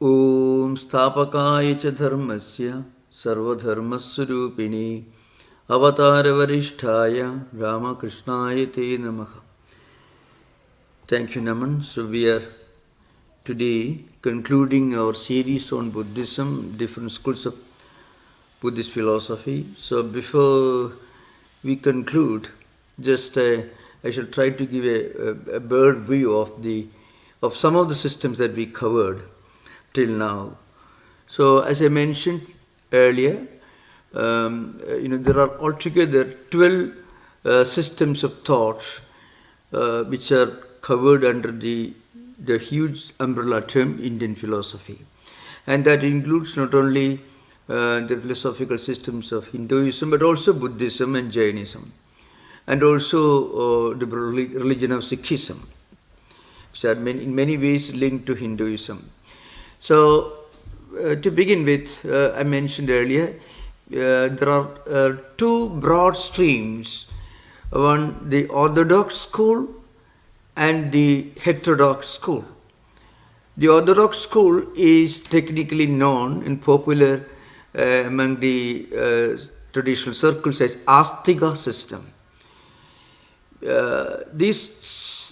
Om Stapakaya cha dharmasya sarvadharmaswarupini avatara varishtaya Ramakrishnaya te namaha. Thank you, Naman. So we are today concluding our series on Buddhism, different schools of Buddhist philosophy. So before we conclude, just I shall try to give a bird view of some of the systems that we covered till now. So as I mentioned earlier, there are altogether 12 systems of thoughts which are covered under the huge umbrella term Indian philosophy. And that includes not only the philosophical systems of Hinduism, but also Buddhism and Jainism, and also the religion of Sikhism, which are in many ways linked to Hinduism. So, to begin with, I mentioned earlier, there are two broad streams, one the orthodox school and the heterodox school. The orthodox school is technically known and popular among the traditional circles as Astika system. These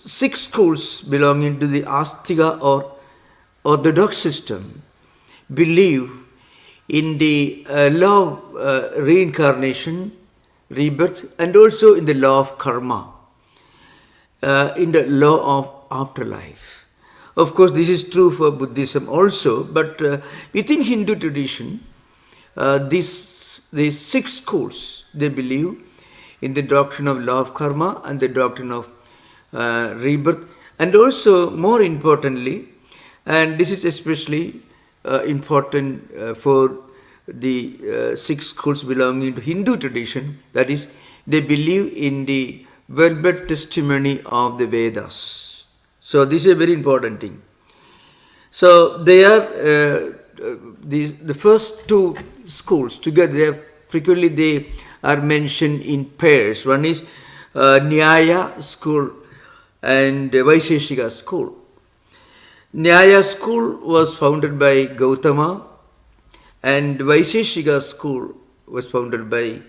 6 schools belonging to the Astika or orthodox system believe in the law of reincarnation, rebirth, and also in the law of karma, in the law of afterlife. Of course, this is true for Buddhism also, but within Hindu tradition, these 6 schools, they believe in the doctrine of law of karma and the doctrine of rebirth, and also, more importantly, and this is especially important for the 6 schools belonging to Hindu tradition, that is, they believe in the verbal testimony of the Vedas. So this is a very important thing. So they are the first 2 schools together. Frequently they are mentioned in pairs. One is Nyaya school and Vaisheshika school. Nyaya school was founded by Gautama, and Vaisheshika school was founded by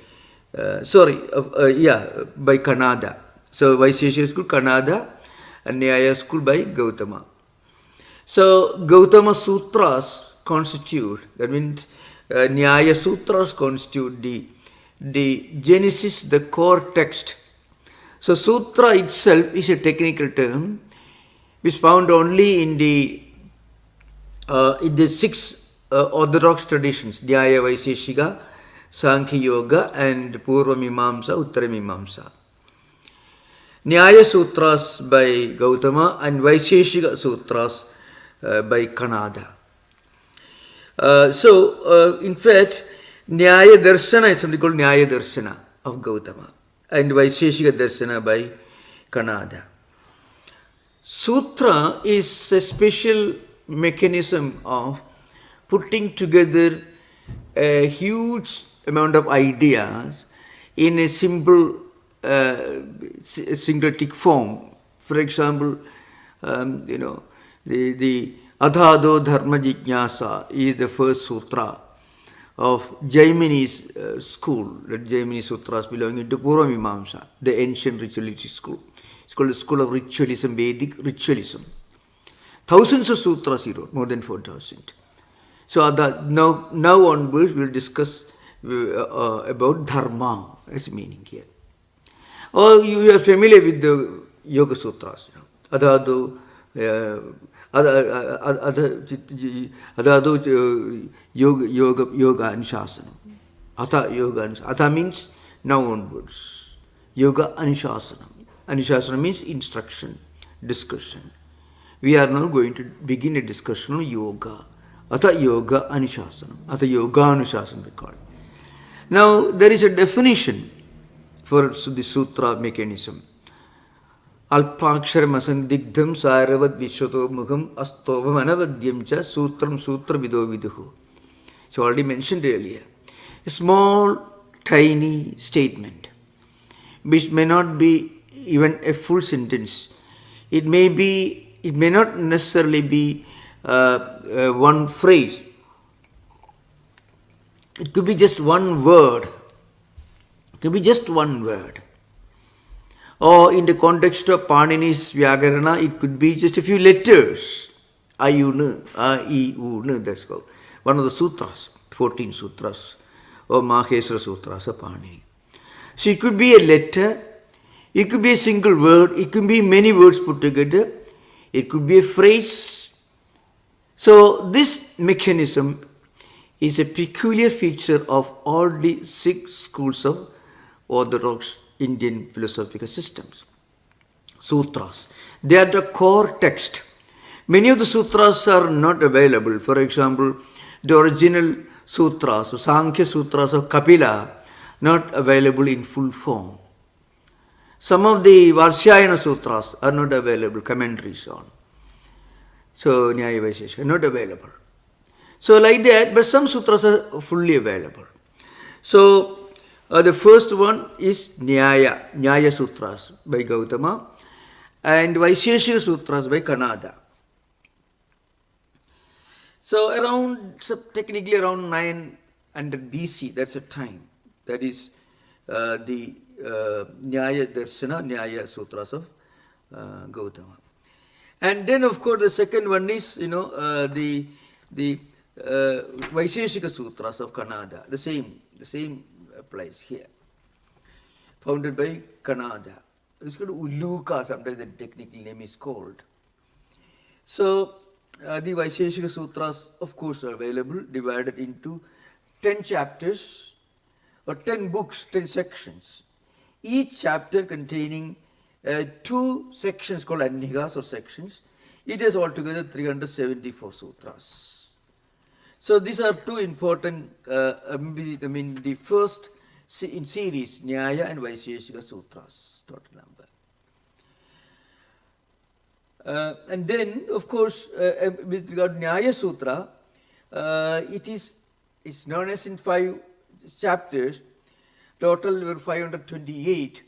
by Kanada. So Vaisheshika school Kanada and Nyaya school by Gautama. So Gautama Sutras constitute, that means Nyaya Sutras constitute the genesis, the core text. So Sutra itself is a technical term which is found only in the 6 orthodox traditions, Nyaya, Vaisheshika, Sankhya Yoga, and Purva Mimamsa, Uttara Mimamsa. Nyaya Sutras by Gautama and Vaisheshika Sutras by Kanada. In fact, Nyaya Darshana is something called Nyaya Darshana of Gautama, and Vaisheshika Darshana by Kanada. Sutra is a special mechanism of putting together a huge amount of ideas in a simple syncretic form. For example, the Adhado Dharma Jignasa is the first sutra of Jaimini's school. The Jaimini Sutras belonging to Purva Mimamsa, the ancient ritualistic school. It's called the school of ritualism, Vedic ritualism. Thousands of sutras he wrote, more than 4,000. So now onwards we will discuss about dharma as meaning here. Or you are familiar with the Yoga Sutras. Adhado Yoga Anushasana. Atha Yoga Anushasana. Atha means now onwards. Yoga Anushasana. Anushasana means instruction, discussion. We are now going to begin a discussion on yoga. Atha Yoga Anushasana. Atha Yoga Anushasana we call it. Now there is a definition for the sutra mechanism. Alpaksharam asandigdham saravad vishwato mukham astovam anavadyam cha sutram sutra vido viduhu. So already mentioned earlier. A small, tiny statement, which may not be even a full sentence. It may not necessarily be one phrase. It could be just one word. It could be just one word. Or in the context of Panini's Vyakarana, it could be just a few letters. Ayunu, A-I-U-N, that's called. One of the sutras, 14 sutras, or Maheswara Sutras of Panini. So it could be a letter, it could be a single word, it could be many words put together, it could be a phrase. So this mechanism is a peculiar feature of all the 6 schools of Orthodox Indian philosophical systems. Sutras. They are the core text. Many of the sutras are not available. For example, the original sutras, Sankhya Sutras of Kapila, not available in full form. Some of the Varshayana Sutras are not available, commentaries on. So, Nyaya Vaisheshika, not available. So, like that, but some sutras are fully available. So, the first one is Nyaya Sutras by Gautama, and Vaisheshika Sutras by Kanada. So, technically around 900 BC, that's a time. That is the Nyaya Darshana, Nyaya Sutras of Gautama. And then, of course, the second one is, the Vaisheshika Sutras of Kanada. The same applies here. Founded by Kanada. It's called Uluka, sometimes the technical name is called. So, the Vaisheshika Sutras, of course, are available, divided into 10 chapters, or 10 books, 10 sections. Each chapter containing 2 sections called Annigas or sections. It has altogether 374 sutras. So these are 2 important, the first in series, Nyaya and Vaisheshika Sutras, total number. And then, of course, with regard to Nyaya Sutra, it's known as in 5 chapters, total were 528,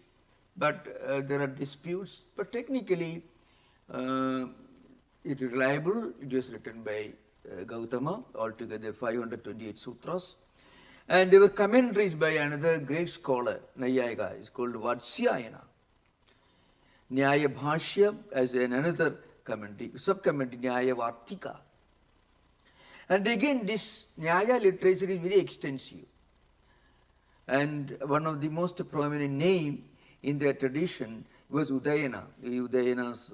but there are disputes. But technically, it is reliable. It was written by Gautama, altogether 528 sutras. And there were commentaries by another great scholar, Nayayika, it's called Vatsyayana. Nyaya Bhashya as another commentary, sub-commentary, Nyaya Vartika. And again, this Nyaya literature is very extensive. And one of the most prominent name in their tradition was Udayana, Udayana's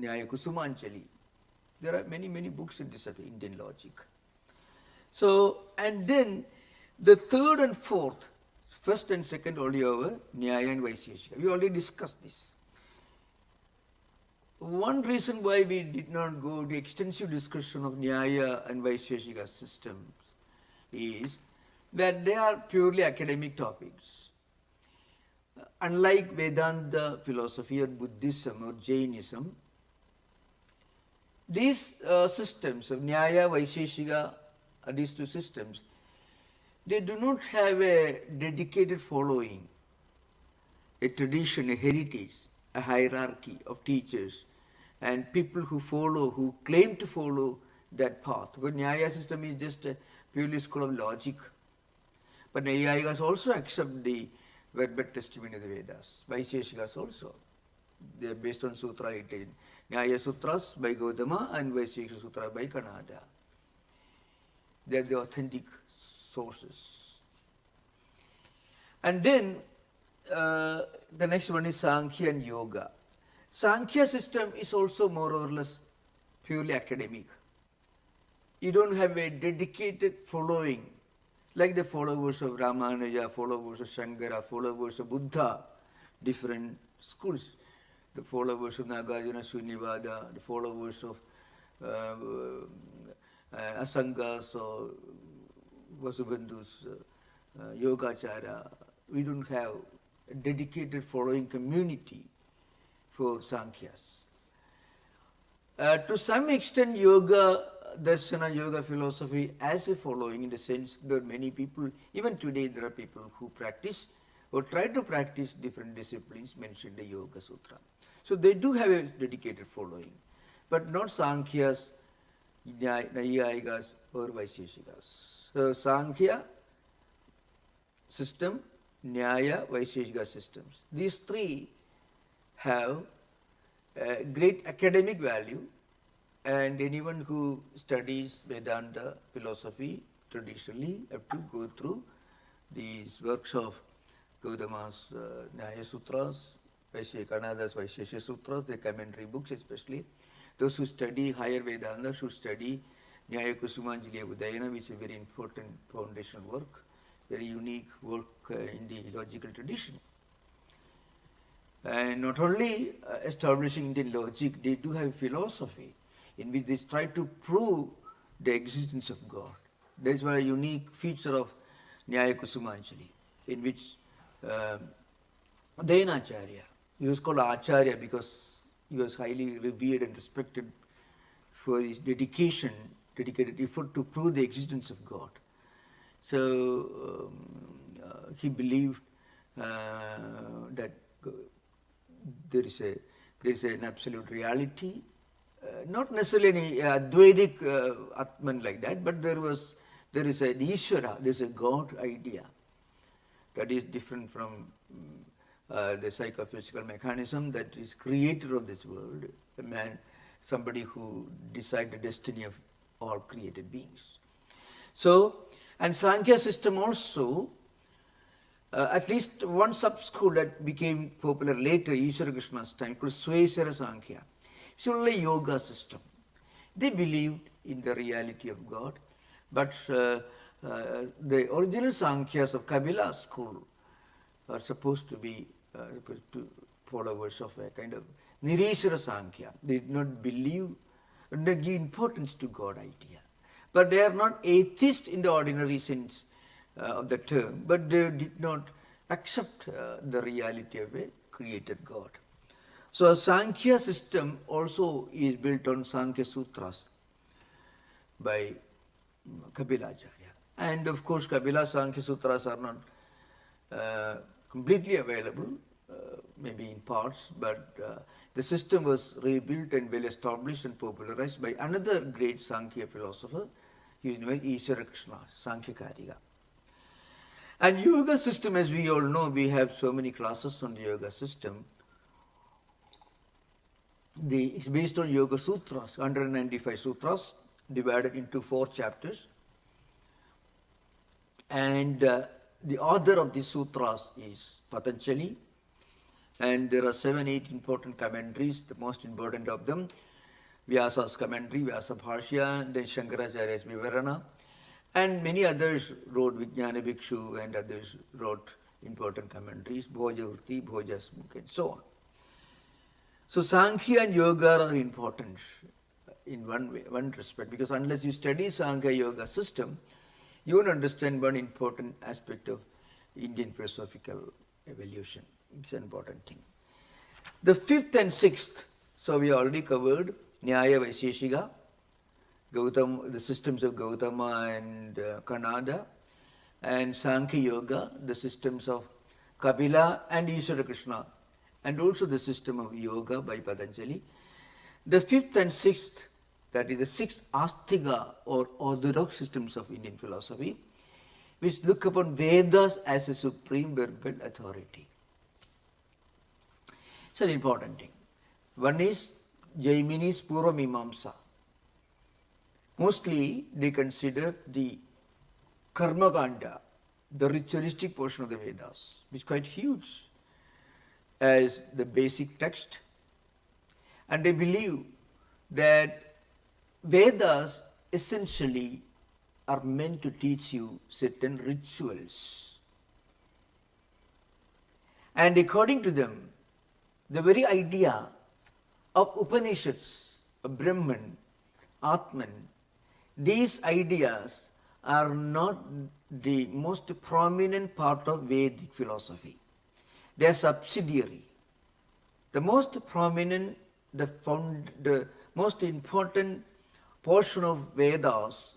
Nyaya Kusumanjali. There are many, many books in this Indian logic. So, and then the third and fourth, first and second only over Nyaya and Vaisheshika. We already discussed this. One reason why we did not go to extensive discussion of Nyaya and Vaisheshika systems is that they are purely academic topics. Unlike Vedanta philosophy or Buddhism or Jainism, these systems of Nyaya, Vaisheshika, these 2 systems, they do not have a dedicated following, a tradition, a heritage, a hierarchy of teachers and people who follow, who claim to follow that path. But Nyaya system is just a purely school of logic. But Nyayikas also accept the verbal testimony of the Vedas. Vaisheshikas also. They are based on Sutra 18. Nyaya Sutras by Gautama and Vaisheshika Sutra by Kanada. They are the authentic sources. And then the next one is Sankhya and Yoga. Sankhya system is also more or less purely academic. You don't have a dedicated following like the followers of Ramanuja, followers of Shankara, followers of Buddha, different schools. The followers of Nagarjuna Srinivada, the followers of Asangas or Vasubandhu's Yogachara. We don't have a dedicated following community for Sankhyas. To some extent, yoga, darsana, yoga philosophy has a following in the sense there are many people, even today there are people who practice or try to practice different disciplines mentioned in the Yoga Sutra. So they do have a dedicated following, but not Sankhyas Naiyayikas or Vaisheshikas. So Sankhya system, Nyaya, Vaisheshika systems. These three have great academic value, and anyone who studies Vedanta philosophy traditionally have to go through these works of Gautama's Nyaya Sutras, Kanada's Vaisheshika Sutras, the commentary books especially. Those who study higher Vedanta should study Nyaya Kusumanjali Udayana, which is a very important foundational work, very unique work in the logical tradition. And not only establishing Indian logic, they do have philosophy in which they try to prove the existence of God. That is why a unique feature of Nyaya Kusumanjali, in which Dayanacharya, he was called Acharya because he was highly revered and respected for his dedicated effort to prove the existence of God. So he believed that there is an absolute reality, not necessarily any Advaitic Atman like that, but there is an Ishvara, there is a God idea that is different from the psychophysical mechanism that is creator of this world, a man, somebody who decides the destiny of all created beings. So, and Sankhya system also, at least one sub-school that became popular later, Ishvara Krishna's time, called Sweshara Sankhya. It's only a yoga system. They believed in the reality of God, but the original Sankhyas of Kabila school are supposed to be followers of a kind of Nirishara Sankhya. They did not believe, they give importance to God idea. But they are not atheists in the ordinary sense of the term, but they did not accept the reality of a created God. So Sankhya system also is built on Sankhya Sutras by Kapilacharya. And of course Kapila Sankhya Sutras are not completely available, maybe in parts, but the system was rebuilt and well established and popularized by another great Sankhya philosopher. He is named Ishvara Krishna, Sankhya Karika. And yoga system, as we all know, we have so many classes on the yoga system. It's based on Yoga Sutras, 195 sutras, divided into 4 chapters. And the author of these sutras is Patanjali. And there are 7-8 important commentaries, the most important of them, Vyasa's commentary, Vyasa Bhashya, then Shankaracharya's Vivarana, and many others wrote, Vijnana Bhikshu and others wrote important commentaries, Bhojavurti, Bhojasmukh, and so on. So Sankhya and Yoga are important in one respect, because unless you study Sankhya Yoga system, you won't understand one important aspect of Indian philosophical evolution. It's an important thing. The 5th and 6th, so we already covered Nyaya Vaisheshika, the systems of Gautama and Kanada, and Sankhya Yoga, the systems of Kapila and Ishvara Krishna, and also the system of yoga by Patanjali. The 5th and 6th, that is the 6 Astika or orthodox systems of Indian philosophy, which look upon Vedas as a supreme verbal authority. It's an important thing. One is Jaimini's Purva Mimamsa. Mostly they consider the Karma Kanda, the ritualistic portion of the Vedas, which is quite huge, as the basic text. And they believe that Vedas essentially are meant to teach you certain rituals. And according to them, the very idea of Upanishads, of Brahman, Atman, these ideas are not the most prominent part of Vedic philosophy. They are subsidiary. The most prominent, the most important portion of Vedas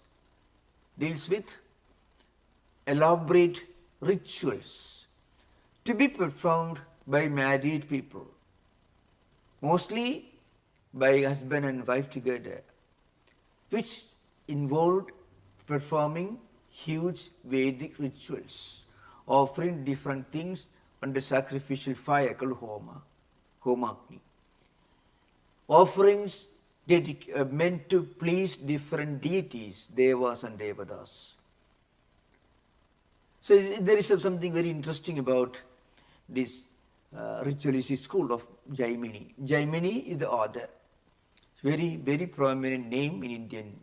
deals with elaborate rituals to be performed by married people, mostly by husband and wife together. which involved performing huge Vedic rituals, offering different things on the sacrificial fire called Homagni. Offerings meant to please different deities, Devas and Devatas. So there is something very interesting about this ritualistic school of Jaimini. Jaimini is the author. Very, very prominent name in Indian,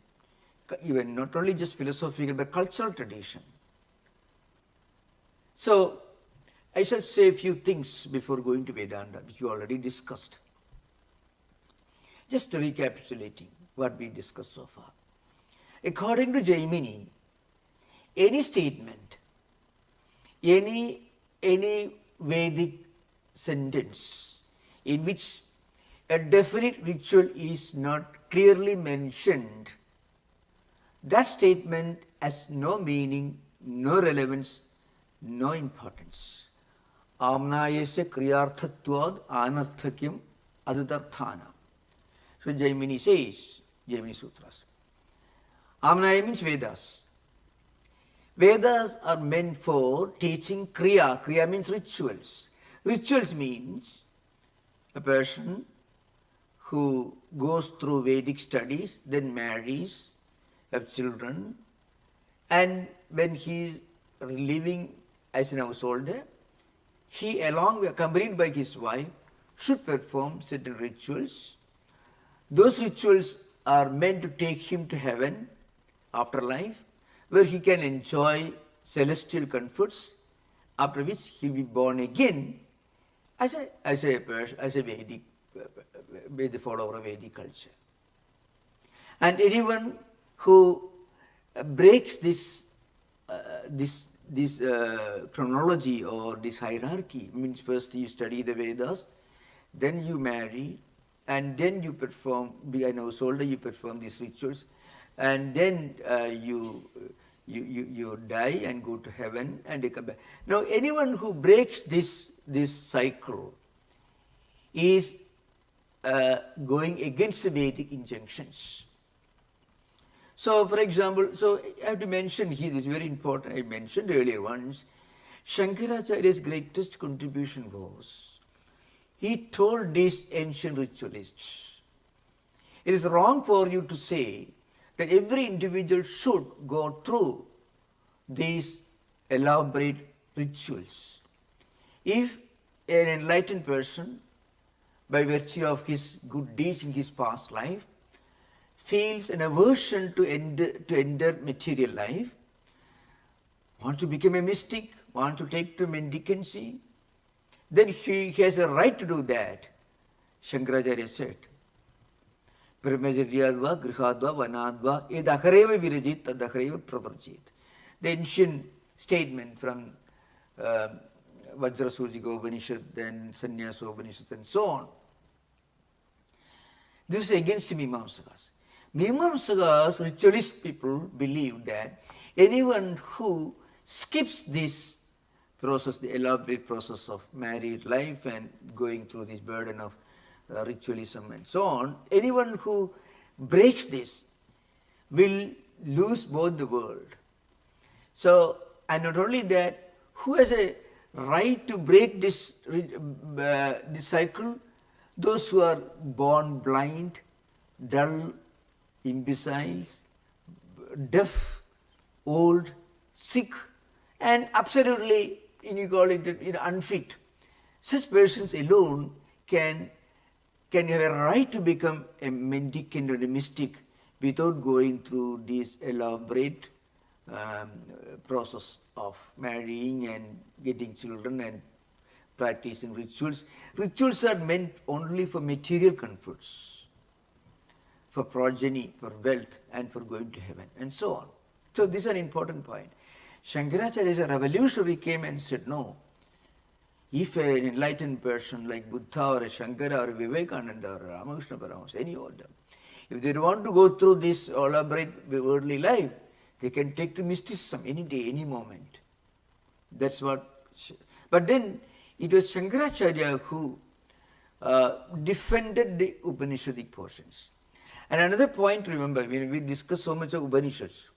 even not only just philosophical but cultural tradition. So I shall say a few things before going to Vedanta, which we already discussed. Just recapitulating what we discussed so far. According to Jaimini, any statement, any Vedic sentence in which a definite ritual is not clearly mentioned, that statement has no meaning, no relevance, no importance. Amnayasya kriyarthatvad anarthakyam adudarthana. So Jaimini says, Jaimini Sutras, Amnaya means Vedas. Vedas are meant for teaching Kriya. Kriya means rituals. Rituals means a person who goes through Vedic studies, then marries, have children, and when he is living as an householder, he, accompanied by his wife, should perform certain rituals. Those rituals are meant to take him to heaven, afterlife, where he can enjoy celestial comforts, after which he will be born again as a Vedic, the follower of Vedic culture. And anyone who breaks this chronology or this hierarchy, means first you study the Vedas, then you marry, and then you perform, be an householder, you perform these rituals, and then you die and go to heaven and you come back. Now anyone who breaks this cycle is going against the Vedic injunctions. So for example, I have to mention here, this is very important, I mentioned earlier once, Shankaracharya's greatest contribution was, he told these ancient ritualists, it is wrong for you to say that every individual should go through these elaborate rituals. If an enlightened person, by virtue of his good deeds in his past life, feels an aversion to enter material life, wants to become a mystic, wants to take to mendicancy, then he has a right to do that. Shankaracharya said, Brahmacharyadva, Grihadva, Vanadva, Edakhareva Virajit, Tadakhareva Pravarjit. The ancient statement from Vajrasujika Upanishad, then Sannyasa Upanishad, and so on. This is against Mimamsakas. Mimamsakas, ritualist people, believe that anyone who skips this process, the elaborate process of married life and going through this burden of ritualism and so on, anyone who breaks this will lose both the world. So, and not only that, who has a right to break this cycle? Those who are born blind, dull, imbeciles, deaf, old, sick, and absolutely, you call it unfit. Such persons alone can have a right to become a mendicant or a mystic without going through this elaborate process of marrying and getting children and practicing rituals. Rituals are meant only for material comforts, for progeny, for wealth, and for going to heaven, and so on. So this is an important point. Shankaracharya, as a revolutionary, came and said, no, if an enlightened person like Buddha or a Shankara or a Vivekananda or a Ramakrishna Paramahansa, any of them, if they don't want to go through this elaborate worldly life, they can take to mysticism any day, any moment. That's what. But then it was Shankaracharya who defended the Upanishadic portions. And another point to remember, when we discuss so much of Upanishads,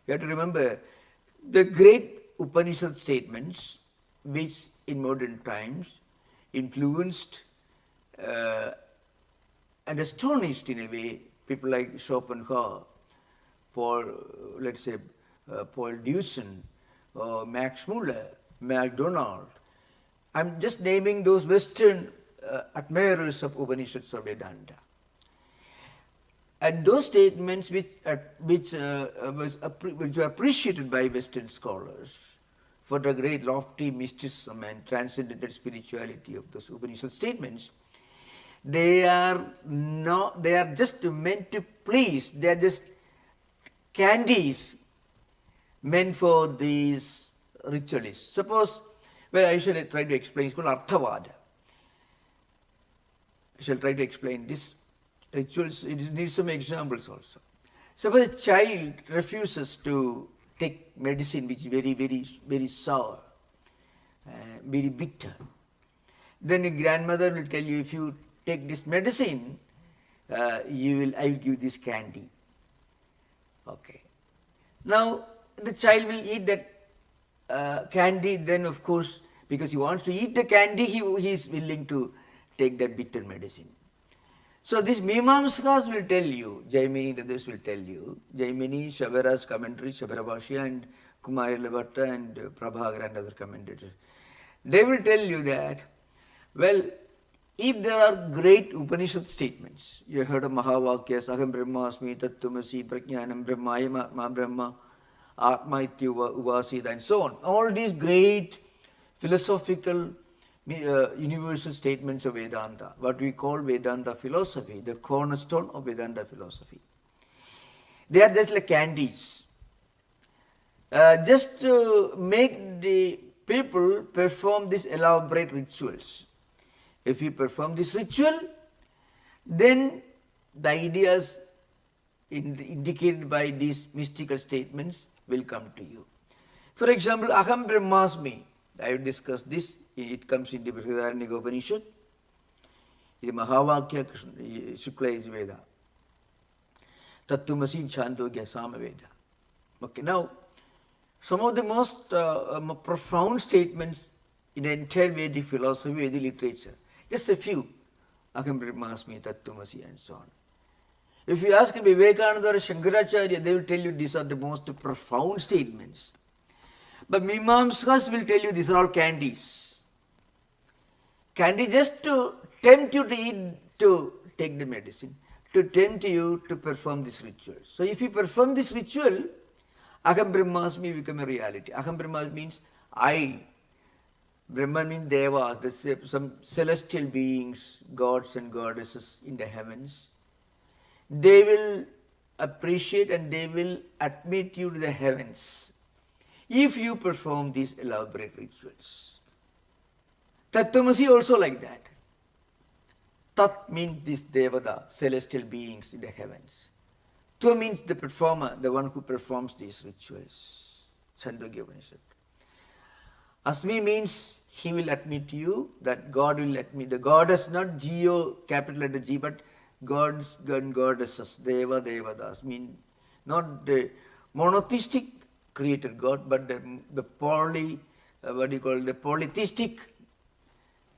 we have to remember the great Upanishad statements which in modern times influenced and astonished in a way people like Schopenhauer, Paul, let's say Paul Deussen, or Max Muller, MacDonald. I'm just naming those Western admirers of Upanishads or Vedanta. And those statements which were appreciated by Western scholars for the great lofty mysticism and transcendental spirituality of those Upanishad statements, they are just meant to please. They are just candies meant for these ritualists. Suppose, I shall try to explain. It's called Arthavada. I shall try to explain this. Rituals, it needs some examples also. Suppose a child refuses to take medicine which is very, very, very sour, very bitter. Then a grandmother will tell you, if you take this medicine, I will give this candy. Okay. Now, the child will eat that candy, then of course, because he wants to eat the candy, he is willing to take that bitter medicine. So these Mimamsakas will tell you, Jaimini and others will tell you, Jaimini, Shavara's commentary, Shavarabhashya and Kumarila and Prabhakara and other commentators, they will tell you that, well, if there are great Upanishad statements, you heard of Mahavakyas, Aham Brahmasmi, Tattvamasi, Prajnanam Brahmaya Ma Brahma, Atma Ityuva, Uvasita, and so on. All these great philosophical universal statements of Vedanta, what we call Vedanta philosophy, the cornerstone of Vedanta philosophy. They are just like candies. Just to make the people perform these elaborate rituals. If you perform this ritual, then the ideas indicated by these mystical statements will come to you. For example, Aham Brahmasmi, I have discussed this. It comes in the Brihadaranyaka Upanishad. The Mahavakya Shukla is Veda. Tattvamasi Chandogya Samaveda. Okay, now, some of the most profound statements in the entire Vedic philosophy, Vedic literature, just a few. Aham Brahmasmi, Tattvamasi, and so on. If you ask Vivekananda or Shankaracharya, they will tell you these are the most profound statements. But Mimamsakas will tell you these are all candies. Candy just to tempt you to eat, to take the medicine, to tempt you to perform this ritual. So if you perform this ritual, Aham Brahmasmi become a reality. Aham Brahmasmi means I. Brahman means Devas, some celestial beings, gods and goddesses in the heavens. They will appreciate and they will admit you to the heavens if you perform these elaborate rituals. Tattvamasi also like that. Tat means this Devata, celestial beings in the heavens. Tva means the performer, the one who performs these rituals. Chandogya Upanishad. Asmi means he will admit you, that God will admit. The goddess, not G-O, capital letter G, but gods and goddesses, Deva, Devadas, mean not the monotheistic created God, but the polytheistic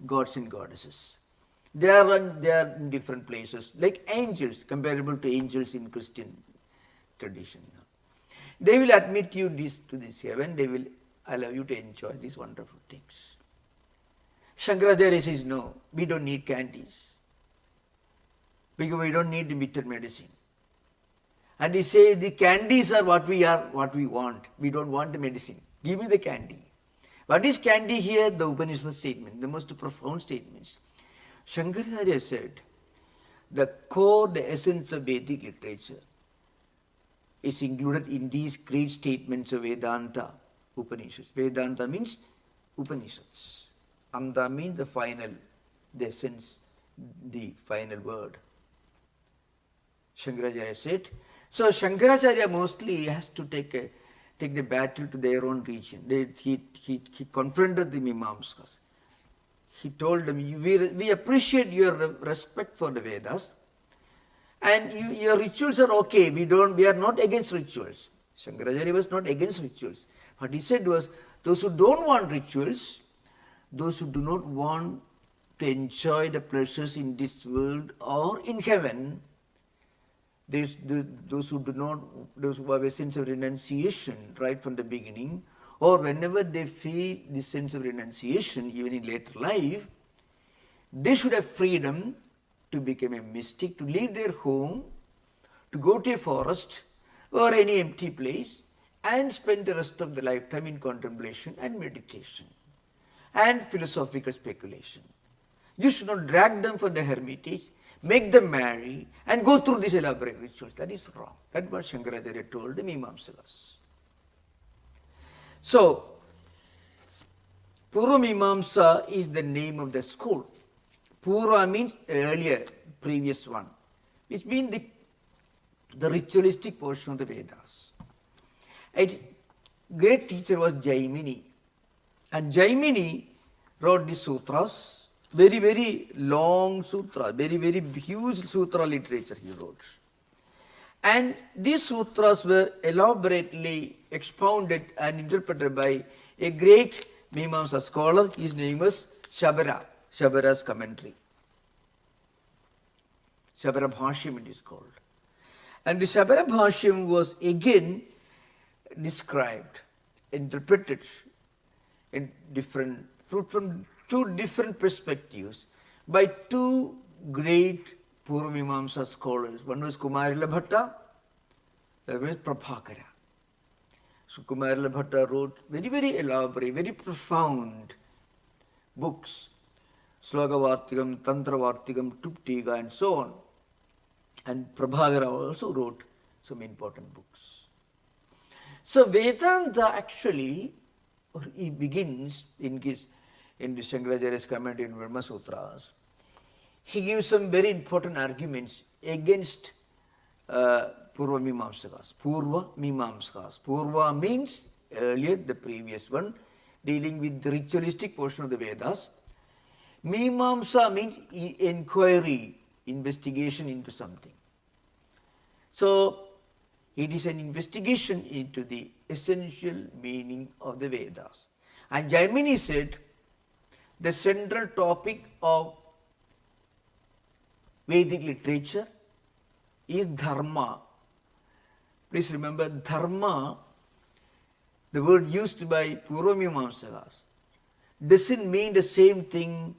gods and goddesses. They are in different places, like angels, comparable to angels in Christian tradition. They will admit you to this heaven, they will allow you to enjoy these wonderful things. Shankaracharya says, no, we don't need candies, because we don't need the bitter medicine. And he says, the candies are what we want. We don't want the medicine. Give me the candy. What is candy here? The Upanishad statement, the most profound statements. Shankaracharya said, the core, the essence of Vedic literature is included in these great statements of Vedanta Upanishads. Vedanta means Upanishads. Anta means the final, the essence, the final word. Shankaracharya said. So Shankaracharya mostly has to take the battle to their own region. He confronted the Mimamsakas. He told them, we appreciate your respect for the Vedas, And your rituals are okay. We are not against rituals. Shankaracharya was not against rituals. What he said was, those who don't want rituals, those who do not want to enjoy the pleasures in this world or in heaven, those who have a sense of renunciation right from the beginning, or whenever they feel this sense of renunciation, even in later life, they should have freedom to become a mystic, to leave their home, to go to a forest or any empty place and spend the rest of the lifetime in contemplation and meditation and philosophical speculation. You should not drag them from the hermitage, make them marry and go through these elaborate rituals. That is wrong. That's what Shankaracharya told the Mimamsakas. So, Purva Mimamsa is the name of the school. Purva means earlier, previous one, which means the ritualistic portion of the Vedas. A great teacher was Jaimini. And Jaimini wrote the sutras, very, very long sutras, very, very huge sutra literature he wrote. And these sutras were elaborately expounded and interpreted by a great Mimamsa scholar. His name was Shabara. Shabara's commentary. Shabara Bhashyam it is called. And the Shabara Bhashyam was again described, interpreted in different, from two different perspectives by two great Purva Mimamsa scholars. One was Kumarila Bhatta, the other was Prabhakara. So Kumarila Bhatta wrote very, very elaborate, very profound books. Slogavartikam, Tantravartikam, Tuptiga and so on. And Prabhakara also wrote some important books. So Vedanta actually, he begins in the Shankaracharya's commentary in Brahma Sutras. He gives some very important arguments against Purva Mimamsakas. Purva Mimamsakas. Purva means earlier, the previous one, dealing with the ritualistic portion of the Vedas. Mimamsa means inquiry, investigation into something. So, it is an investigation into the essential meaning of the Vedas. And Jaimini said, the central topic of Vedic literature is dharma. Please remember, dharma, the word used by Purva Mimamsakas, doesn't mean the same thing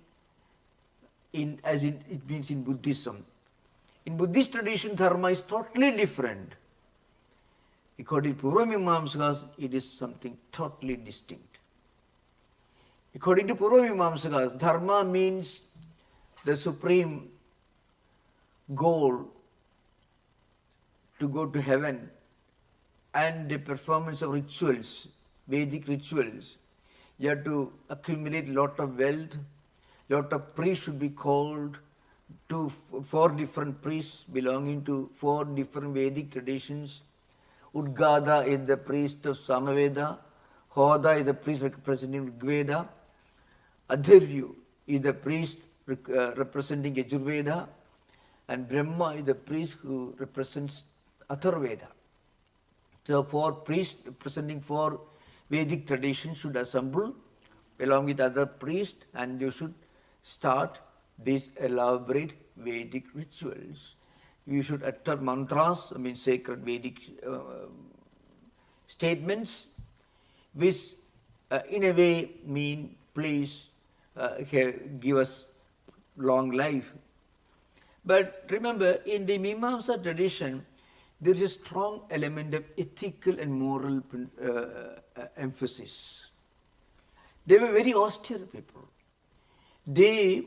as it means in Buddhism. In Buddhist tradition, dharma is totally different. According to Purva Mimamsakas, it is something totally distinct. According to Purva Mimamsakas, dharma means the supreme goal to go to heaven and the performance of rituals, Vedic rituals. You have to accumulate a lot of wealth. Lot of priests should be called to 4 different priests belonging to 4 different Vedic traditions. Udgada is the priest of Samaveda. Hoda is the priest representing Rigveda. Adhiryu is the priest representing Yajurveda. And Brahma is the priest who represents Atharvaveda. So 4 priests representing 4 Vedic traditions should assemble along with other priests, and you should start these elaborate Vedic rituals. You should utter mantras, sacred Vedic statements, which in a way mean, please give us long life. But remember, in the Mimamsa tradition, there is a strong element of ethical and moral emphasis. They were very austere people. They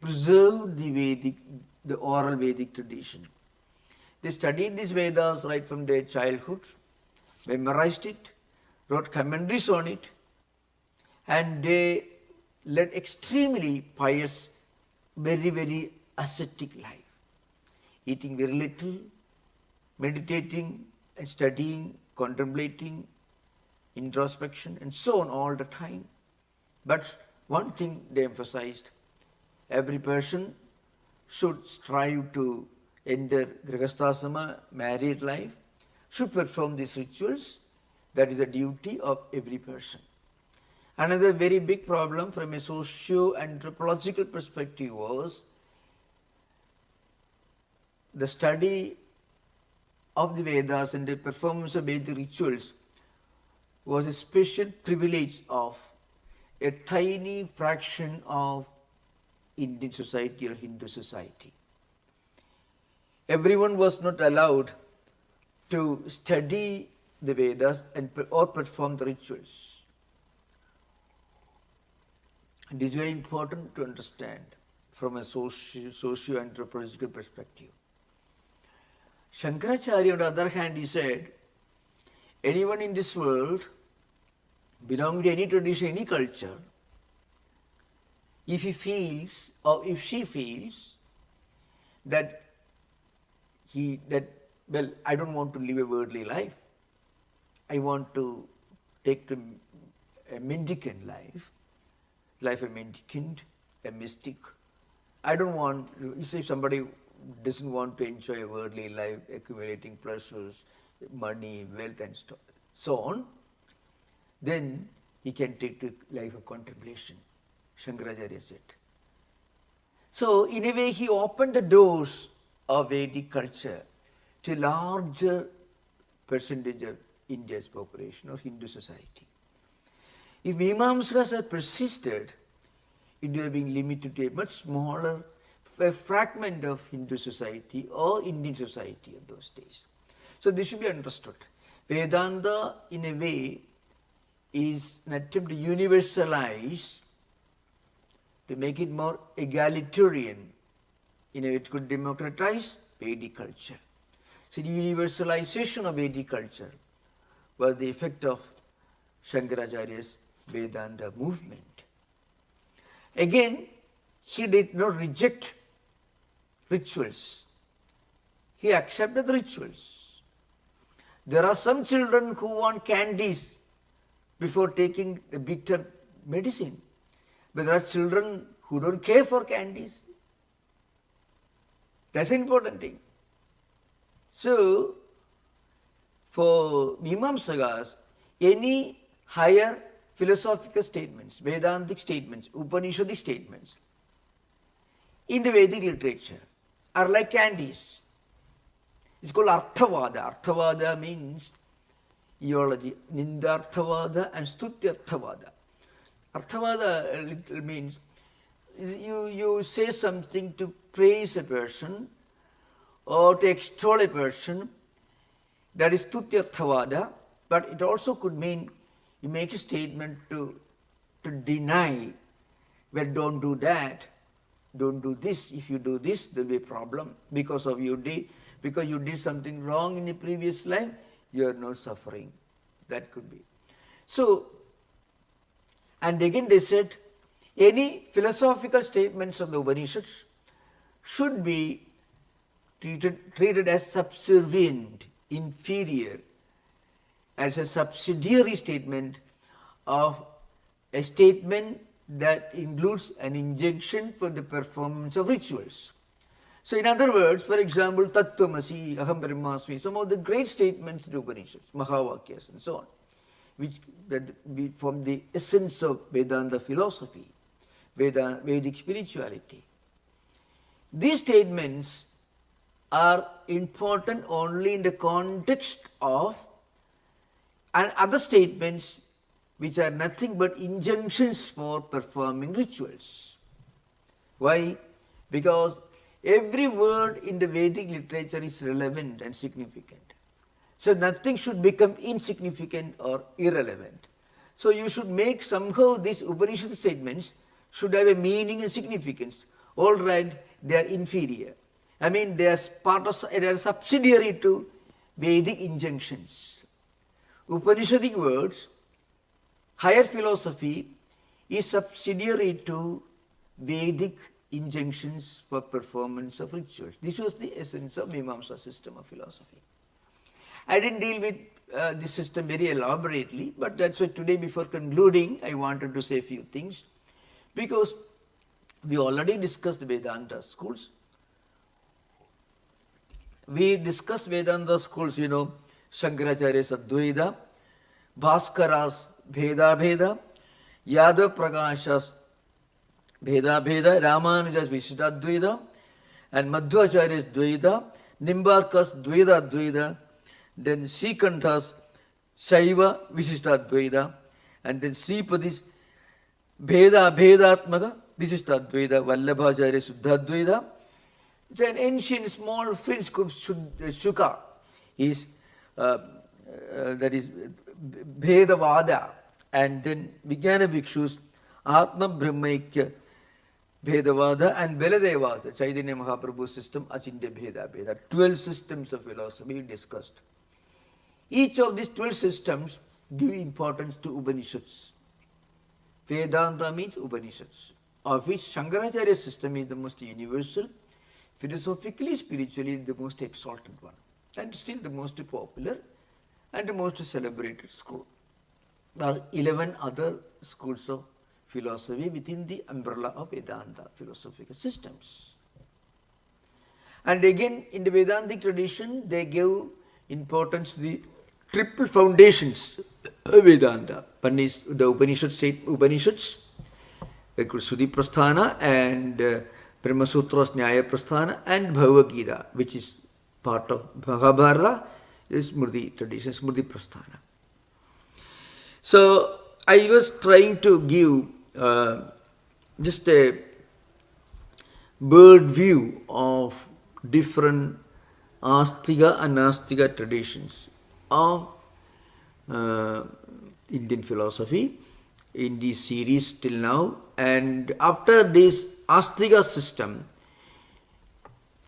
preserved the oral Vedic tradition. They studied these Vedas right from their childhood, memorized it, wrote commentaries on it, and they led extremely pious, very, very ascetic life. Eating very little, meditating and studying, contemplating, introspection and so on all the time. But one thing they emphasized, every person should strive to enter grihasthasrama, married life, should perform these rituals. That is the duty of every person. Another very big problem from a socio-anthropological perspective was the study of the Vedas and the performance of Vedic rituals was a special privilege of a tiny fraction of Indian society or Hindu society. Everyone was not allowed to study the Vedas or perform the rituals. It is very important to understand from a socio-anthropological perspective. Shankaracharya, on the other hand, he said, anyone in this world belonging to any tradition, any culture, if he feels or if she feels that I don't want to live a worldly life, I want to take a mendicant life of a mendicant, a mystic. I don't want, if somebody doesn't want to enjoy a worldly life, accumulating pleasures, money, wealth and so on, then he can take to life of contemplation, Shankaracharya said. So in a way he opened the doors of Vedic culture to a larger percentage of India's population or Hindu society. If Mimamsakas had persisted, it would have been limited to a much smaller fragment of Hindu society or Indian society of those days. So this should be understood. Vedanta, in a way, is an attempt to universalize, to make it more egalitarian. In a way, it could democratize Vedic culture. So the universalization of Vedic culture was the effect of Shankaracharya's Vedanta movement. Again, he did not reject rituals. He accepted the rituals. There are some children who want candies before taking the bitter medicine. But there are children who don't care for candies. That's an important thing. So, for Mimamsakas, any higher philosophical statements, Vedantic statements, Upanishadic statements in the Vedic literature are like candies. It's called Arthavada. Arthavada means theology, Nindarthavada and Stutyarthavada. Arthavada means you say something to praise a person or to extol a person, that is Stutyarthavada, but it also could mean you make a statement to deny, well, don't do that, don't do this. If you do this, there will be a problem because you did something wrong in a previous life, you are not suffering. That could be. So, and again they said, any philosophical statements of the Upanishads should be treated as subservient, inferior, as a subsidiary statement of a statement that includes an injunction for the performance of rituals. So in other words, for example, Tattwamasi, Aham Brahmasmi, some of the great statements in the Upanishads, Mahavakyas and so on, which form the essence of Vedanta philosophy, Vedic spirituality. These statements are important only in the context of and other statements which are nothing but injunctions for performing rituals. Why? Because every word in the Vedic literature is relevant and significant. So nothing should become insignificant or irrelevant. So you should make somehow these Upanishad statements should have a meaning and significance. All right, they are inferior. I mean, they are subsidiary to Vedic injunctions. Upanishadic words, higher philosophy is subsidiary to Vedic injunctions for performance of rituals. This was the essence of Mimamsa system of philosophy. I didn't deal with this system very elaborately, but that's why today, before concluding, I wanted to say a few things, because we already discussed Vedanta schools. We discussed Vedanta schools, Shankaracharya's Advaita, Bhaskara's Bheda Bheda, Yadav Prakasha's Bheda Bheda, Ramanuja's Vishuddhadvaita, and Madhvacharya's Dvaita, Nimbarka's Dvaita Dvaita, then Srikanta's Shaiva Vishishtadvaita, and then Sripadi's Bheda Bhedatmaka Vishishtadvaita, Vallabhacharya's Suddhadvaita. It's an ancient small French group, Shuka, is that is Bhedavada, and then Vijnana Bhikshu's Atma Brahmaikya Bhedavada and Beladevada, Chaitanya Mahaprabhu's system, Achintya Bheda Bheda. 12 systems of philosophy we discussed. Each of these 12 systems give importance to Upanishads. Vedanta means Upanishads, of which Shankaracharya's system is the most universal, philosophically, spiritually the most exalted one, and still the most popular and the most celebrated school. There are 11 other schools of philosophy within the umbrella of Vedanta philosophical systems. And again, in the Vedantic tradition, they give importance to the triple foundations of Vedanta. One is the Upanishads, Sruti Prasthana, and Brahma Sutras, Nyaya Prasthana, and Bhagavad Gita, which is part of Mahabharata, is Smriti tradition, Smriti Prasthana. So, I was trying to give just a bird view of different Astika and Nastika traditions of Indian philosophy in this series till now. And after this Astika system,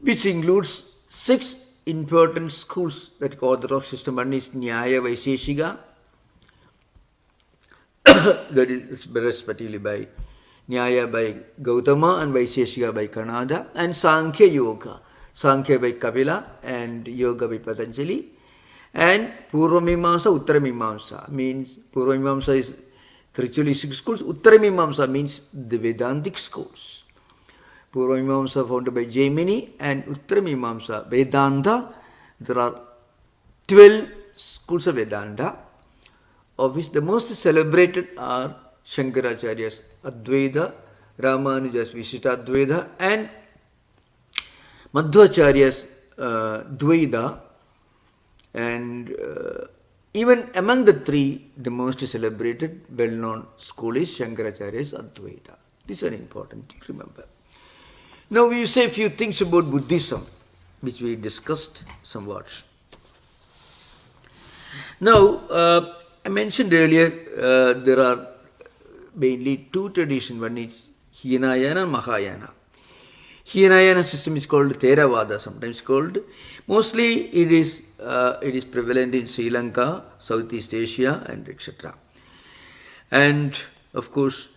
which includes 6 important schools that Orthodox system, one is Nyaya Vaisheshika, that is respectively by Nyaya by Gautama and Vaisheshika by Kanada, and Sankhya Yoga, Sankhya by Kapila and Yoga by Patanjali, and Purvamimamsa, Uttaramimamsa, means Purvamimamsa is ritualistic schools, Uttaramimamsa means the Vedantic schools. Purvamimamsa founded by Jaimini and Uttaramimamsa, Vedanta. There are 12 schools of Vedanta, of which the most celebrated are Shankaracharya's Advaita, Ramanuja's Vishishtadvaita, and Madhvacharya's Dvaita. And even among the 3, the most celebrated, well-known school is Shankaracharya's Advaita. These are important to remember. Now we say a few things about Buddhism, which we discussed somewhat. Now, I mentioned earlier, there are mainly 2 traditions. One is Hinayana and Mahayana. Hinayana system is called Theravada, sometimes called. Mostly it is prevalent in Sri Lanka, Southeast Asia, and etc. And of course,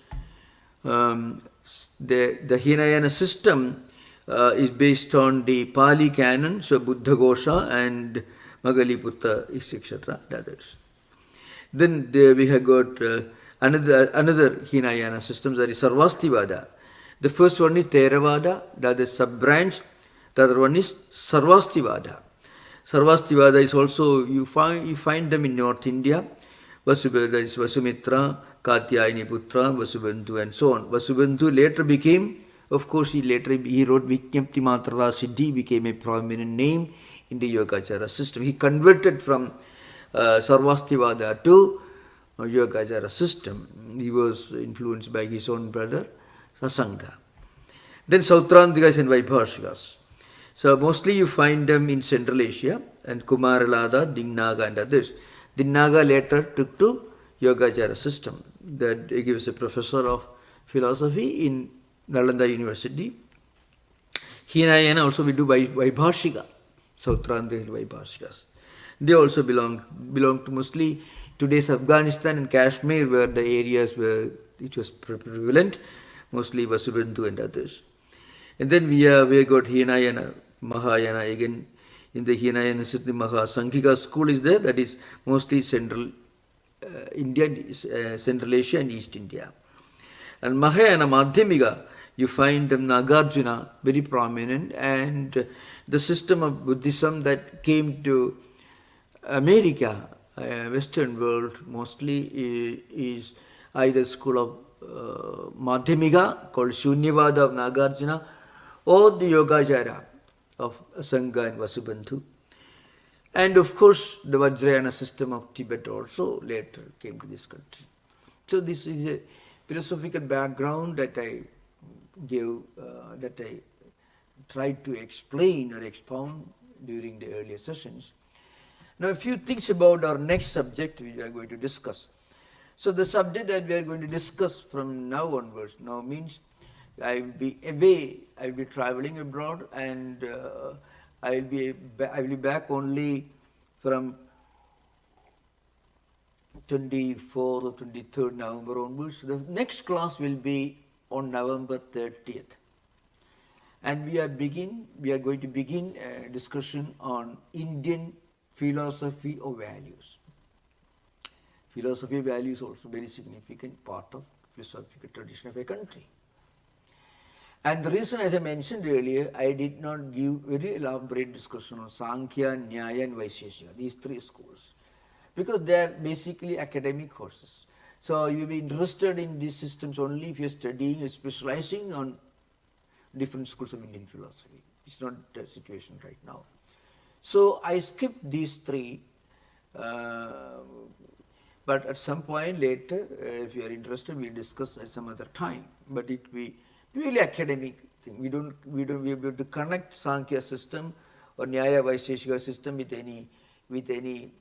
the Hinayana system is based on the Pali canon, so Buddha Ghosha and Magaliputta, etc. and others. Then we have got another Hinayana system, that is Sarvastivada. The first one is Theravada, that is sub-branch. The other one is Sarvastivada. Sarvastivada is also, you find them in North India. Vasubandhu, that is Vasumitra, Katyayani Putra, Vasubandhu, and so on. Vasubandhu later became, of course, he wrote Vijñapti Matrada Siddhi, became a prominent name in the Yogacara system. He converted from Sarvastivada to Yogacara system. He was influenced by his own brother, Sasanga. Then Sautrantikas and Vaibhashikas. So mostly you find them in Central Asia, and Kumaralada, Dignaga, and others. Dignaga later took to Yogacara system. That he was a professor of philosophy in Nalanda University. Hinayana also we do Vaibhashika, Sautrantika and Vaibhashikas. They also belong to mostly today's Afghanistan and Kashmir, where the areas where it was prevalent, mostly Vasubandhu and others. And then we got Hinayana, Mahayana. Again, in the Hinayana, the Mahasankhika school is there, that is mostly Central India, Central Asia and East India. And Mahayana, Madhyamika, you find Nagarjuna very prominent, and the system of Buddhism that came to America, Western world mostly, is either school of Madhyamika called Shunyavada of Nagarjuna, or the Yogacara of Sangha and Vasubandhu. And of course, the Vajrayana system of Tibet also later came to this country. So this is a philosophical background that I gave, that I tried to explain or expound during the earlier sessions. Now, a few things about our next subject we are going to discuss. So the subject that we are going to discuss from now onwards, now means I will be away, I will be traveling abroad, and I will be back only from 24th or 23rd November onwards. The next class will be on November 30th. And we are going to begin a discussion on Indian philosophy of values. Philosophy of values is also a very significant part of philosophical tradition of a country. And the reason, as I mentioned earlier, I did not give very elaborate discussion on Sankhya, Nyaya and Vaisheshika, these three schools, because they are basically academic courses. So you will be interested in these systems only if you are studying or specializing on different schools of Indian philosophy. It's not the situation right now. So I skipped these three, but at some point later, if you are interested, we'll discuss at some other time. But it will be purely academic thing. We don't be able to connect Sankhya system or Nyaya Vaisheshika system with any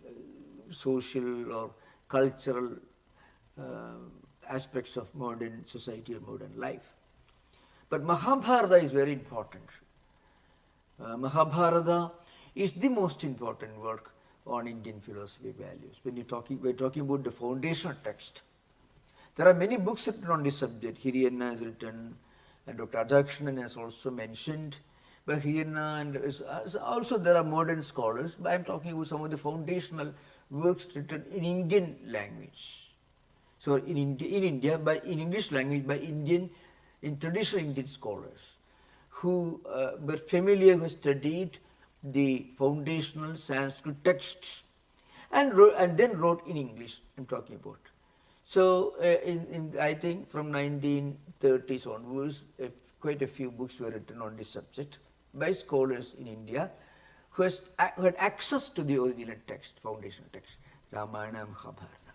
social or cultural aspects of modern society or modern life. But Mahabharata is very important. Mahabharata is the most important work on Indian philosophy values. When we're talking about the foundational text. There are many books written on this subject. Hiriyanna has written, and Dr. Adakshanan has also mentioned. But Hiriyanna, and also there are modern scholars, but I'm talking about some of the foundational works written in Indian language. So in India, in English language, by traditional Indian scholars who were familiar, who studied the foundational Sanskrit texts and then wrote in English, I'm talking about. So I think from 1930s onwards, quite a few books were written on this subject by scholars in India who had access to the original text, foundational text, Ramayana and Mahabharata.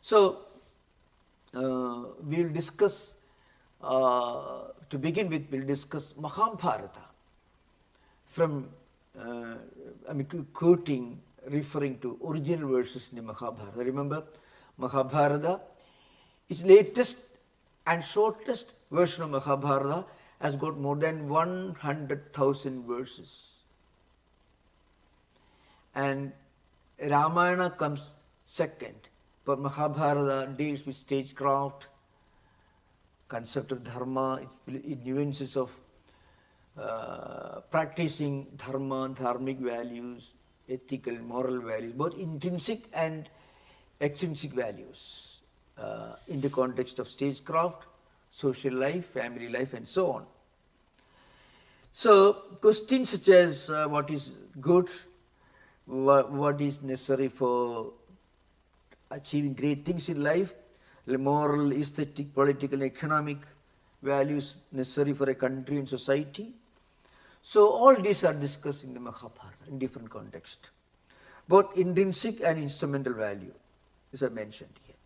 So we'll discuss, to begin with, we'll discuss Mahabharata from, quoting, referring to original verses in the Mahabharata. Remember, Mahabharata is latest and shortest version of Mahabharata has got more than 100,000 verses. And Ramayana comes second, but Mahabharata deals with stagecraft, concept of dharma, nuances of practicing dharma, dharmic values, ethical, moral values, both intrinsic and extrinsic values in the context of stagecraft, social life, family life, and so on. So questions such as what is good, what is necessary for achieving great things in life, the moral, aesthetic, political, and economic values necessary for a country and society. So all these are discussed in the Mahabharata in different contexts, both intrinsic and instrumental value, as I mentioned here.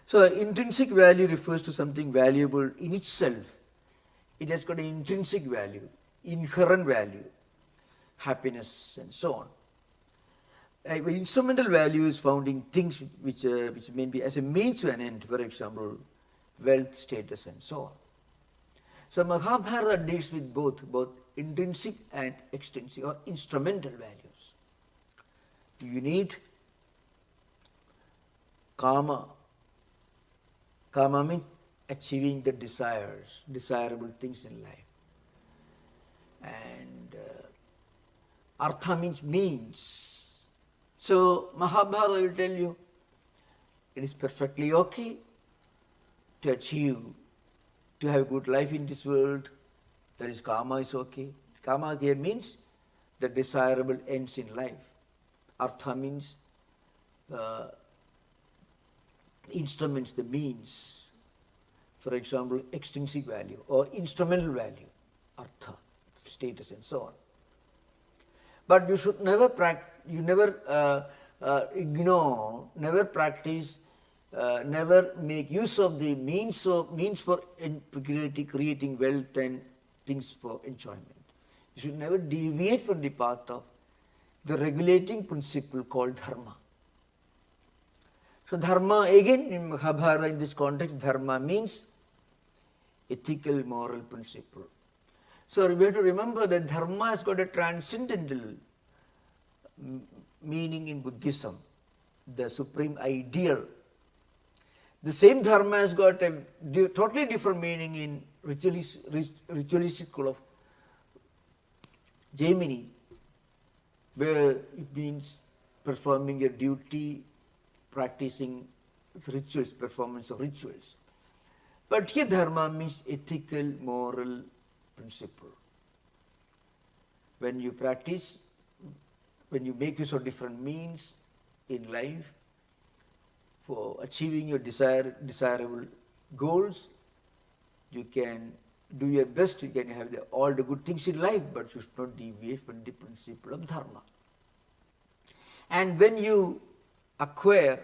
So intrinsic value refers to something valuable in itself. It has got an intrinsic value, inherent value, happiness, and so on. Instrumental value is found in things which may be as a means to an end, for example, wealth, status, and so on. So Mahabharata deals with both intrinsic and extrinsic or instrumental values. You need kama. Kama means achieving the desires, desirable things in life. And artha means. So Mahabharata will tell you it is perfectly okay to achieve to have a good life in this world, that is karma is okay. Karma here means the desirable ends in life. Artha means instruments, the means. For example, extrinsic value or instrumental value, artha, status and so on. But you should never ignore, never practice, never make use of the means for creating wealth and things for enjoyment. You should never deviate from the path of the regulating principle called dharma. So dharma, again in Mahabharata, in this context, dharma means ethical, moral principle. So we have to remember that dharma has got a transcendental meaning in Buddhism, the supreme ideal. The same dharma has got a totally different meaning in ritualistic school of Jaimini, where it means performing a duty, practicing rituals, performance of rituals. But here dharma means ethical, moral principle. When you practice, when you make use of different means in life for achieving your desirable goals, you can do your best, you can have all the good things in life, but you should not deviate from the principle of dharma. And when you acquire,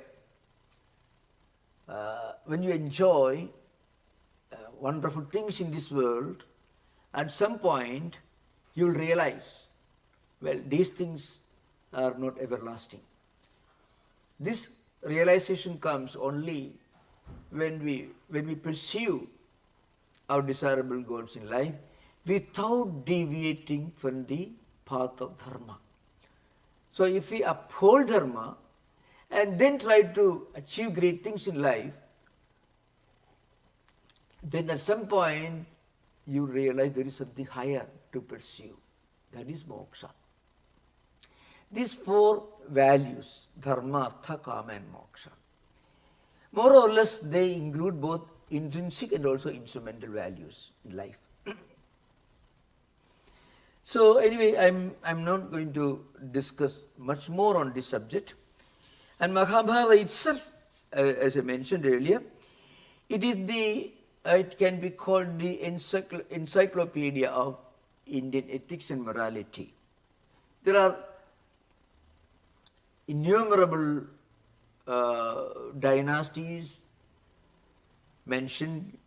when you enjoy wonderful things in this world, at some point you will realize, well, these things are not everlasting. This realization comes only when we pursue our desirable goals in life without deviating from the path of dharma. So if we uphold dharma and then try to achieve great things in life, then at some point you realize there is something higher to pursue. That is moksha. These four values, dharma, artha, kama and moksha, more or less they include both intrinsic and also instrumental values in life. So anyway, I'm not going to discuss much more on this subject. And Mahabharata itself, as I mentioned earlier, it can be called the encyclopedia of Indian ethics and morality. There are innumerable dynasties mentioned,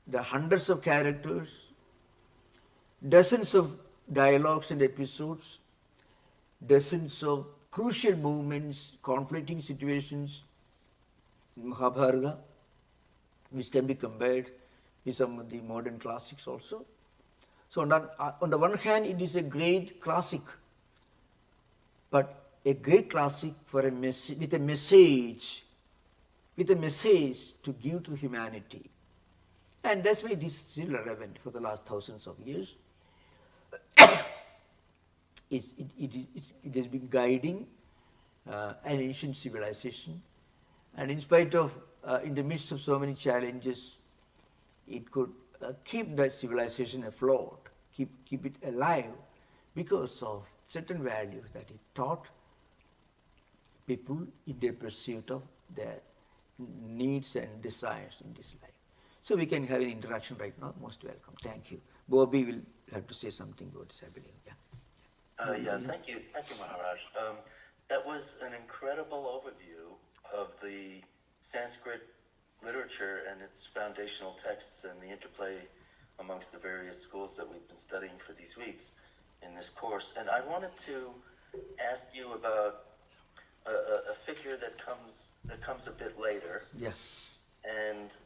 the hundreds of characters, dozens of dialogues and episodes, dozens of crucial movements, conflicting situations in Mahabharata, which can be compared with some of the modern classics also. So on the one hand, it is a great classic, but a great classic for with a message to give to humanity. And that's why it is still relevant for the last thousands of years. It has been guiding an ancient civilization, and in spite of, in the midst of so many challenges, it could keep that civilization afloat, keep it alive, because of certain values that it taught people in their pursuit of their needs and desires in this life. So we can have an interaction right now. Most welcome. Thank you. Bobby will have to say something about this, I believe. Thank you, Maharaj. That was an incredible overview of the Sanskrit literature and its foundational texts and the interplay amongst the various schools that we've been studying for these weeks in this course. And I wanted to ask you about a figure that comes a bit later, and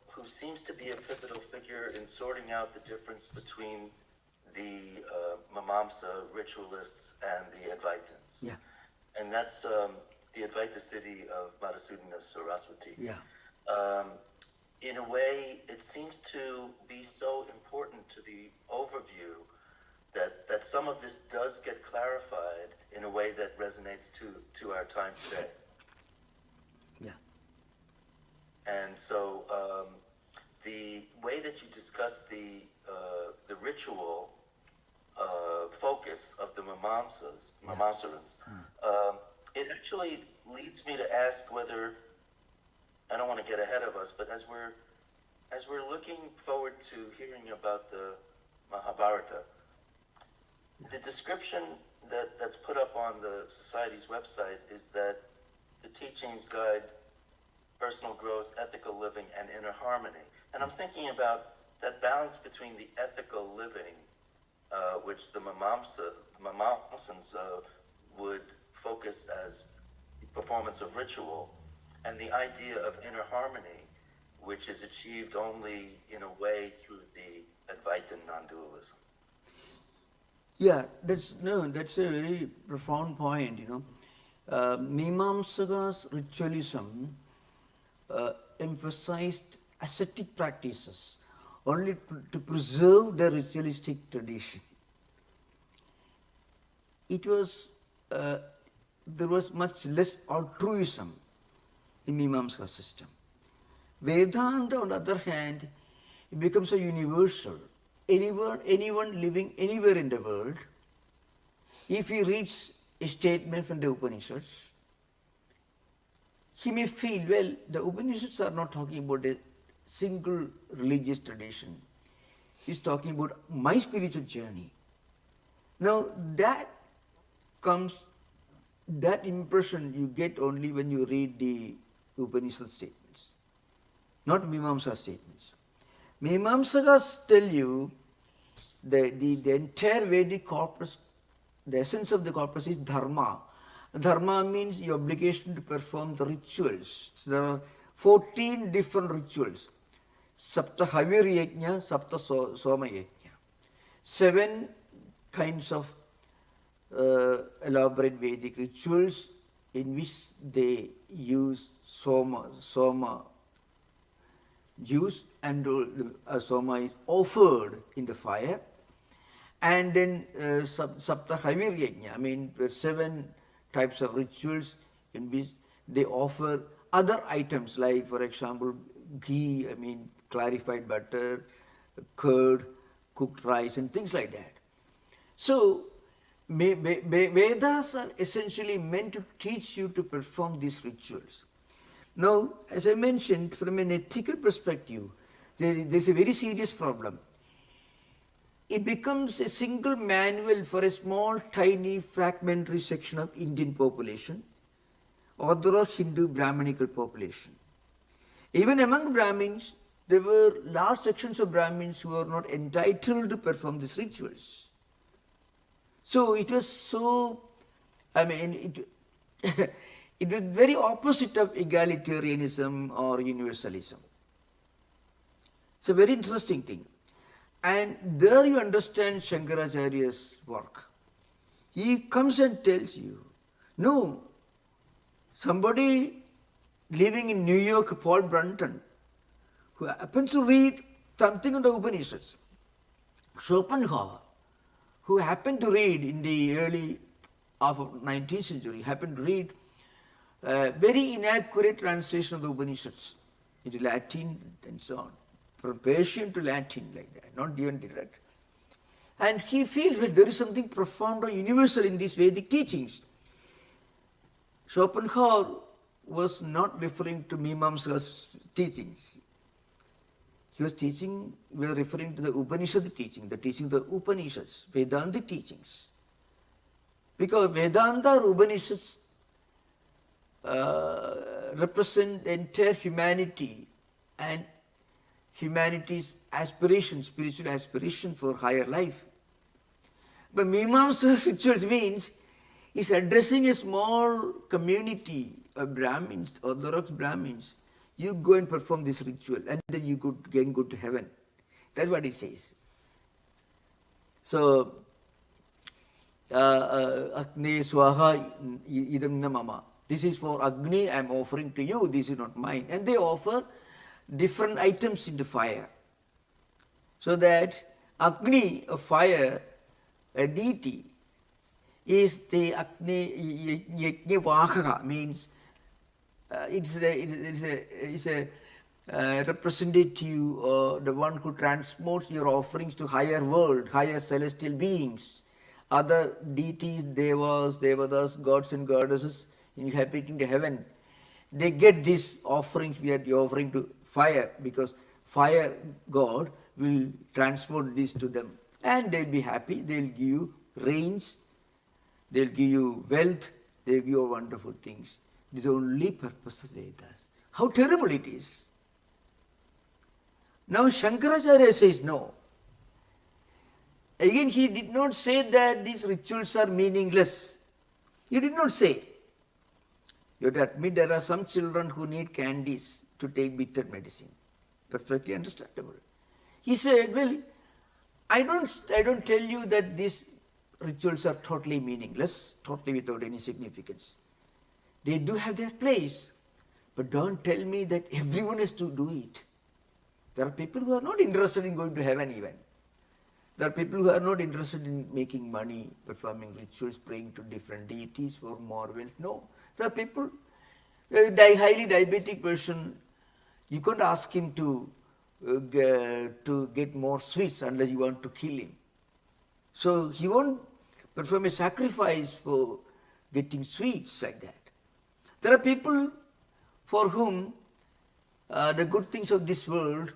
who seems to be a pivotal figure in sorting out the difference between the Mamamsa ritualists and the Advaitins. And that's the Advaita city of Madhusudana Saraswati. In a way, it seems to be so important to the overview that some of this does get clarified in a way that resonates to our time today. And so the way that you discuss the ritual focus of the Mimamsarans, it actually leads me to ask whether, I don't want to get ahead of us, but as we're looking forward to hearing about the Mahabharata, the description that's put up on the Society's website is that the teachings guide personal growth, ethical living, and inner harmony. And I'm thinking about that balance between the ethical living, which the Mimamsans would focus as performance of ritual, and the idea of inner harmony, which is achieved only in a way through the Advaita non-dualism. Yeah, that's a very profound point, Mimamsaka's ritualism emphasized ascetic practices only to preserve the ritualistic tradition. It was, there was much less altruism in Mimamsaka system. Vedanta, on the other hand, it becomes a universal. Anyone living anywhere in the world, if he reads a statement from the Upanishads, he may feel, well, the Upanishads are not talking about a single religious tradition. He's talking about my spiritual journey. Now, that impression you get only when you read the Upanishad statements, not Mimamsaka statements. Mimamsakas tell you the entire Vedic corpus, the essence of the corpus is dharma. Dharma means the obligation to perform the rituals. So there are 14 different rituals. Sapta Havir Yajna, Sapta Soma Yajna. 7 kinds of elaborate Vedic rituals in which they use Soma juice, and Soma is offered in the fire. And then Sapta Havir Yajna, I mean, there are 7 types of rituals in which they offer other items like, for example, ghee, I mean, clarified butter, curd, cooked rice, and things like that. So, Vedas are essentially meant to teach you to perform these rituals. Now, as I mentioned, from an ethical perspective, there's a very serious problem. It becomes a single manual for a small, tiny, fragmentary section of Indian population, Orthodox Hindu Brahminical population. Even among Brahmins, there were large sections of Brahmins who were not entitled to perform these rituals. So it was it was very opposite of egalitarianism or universalism. It's a very interesting thing. And there you understand Shankaracharya's work. He comes and tells you, no, somebody living in New York, Paul Brunton, who happens to read something in the Upanishads, Schopenhauer, who happened to read in the early half of 19th century, happened to read very inaccurate translation of the Upanishads into Latin and so on, from Persian to Latin like that, not even direct. And he feels that there is something profound or universal in these Vedic teachings. Schopenhauer was not referring to Mimamsaka's teachings. He was referring to the Upanishad teaching, the teaching of the Upanishads, Vedanta teachings. Because Vedanta or Upanishads represent the entire humanity and humanity's aspiration, spiritual aspiration for higher life. But Mimamsa rituals means he's addressing a small community of Brahmins, Orthodox Brahmins. You go and perform this ritual and then you can go to heaven. That's what he says. So, Agni Swaha Idam na Mama. This is for Agni, I am offering to you, this is not mine. And they offer different items in the fire. So that Agni, a fire, a deity, is the Agni Yajna Vahaka, means it's a representative or the one who transports your offerings to higher world, higher celestial beings, other deities, devas, devatas, gods and goddesses inhabiting the heaven. They get these offerings we are offering to fire, because fire god will transport this to them. And they'll be happy, they'll give you rains, they'll give you wealth, they'll give you wonderful things. This is the only purpose of Vedas. How terrible it is. Now Shankaracharya says no. Again, he did not say that these rituals are meaningless. He did not say. You have to admit there are some children who need candies to take bitter medicine. Perfectly understandable. He said, well, I don't tell you that these rituals are totally meaningless, totally without any significance. They do have their place, but don't tell me that everyone has to do it. There are people who are not interested in going to heaven even. There are people who are not interested in making money, performing rituals, praying to different deities for more wealth. No. There are people, a highly diabetic person, you can't ask him to get more sweets unless you want to kill him. So he won't perform a sacrifice for getting sweets like that. There are people for whom the good things of this world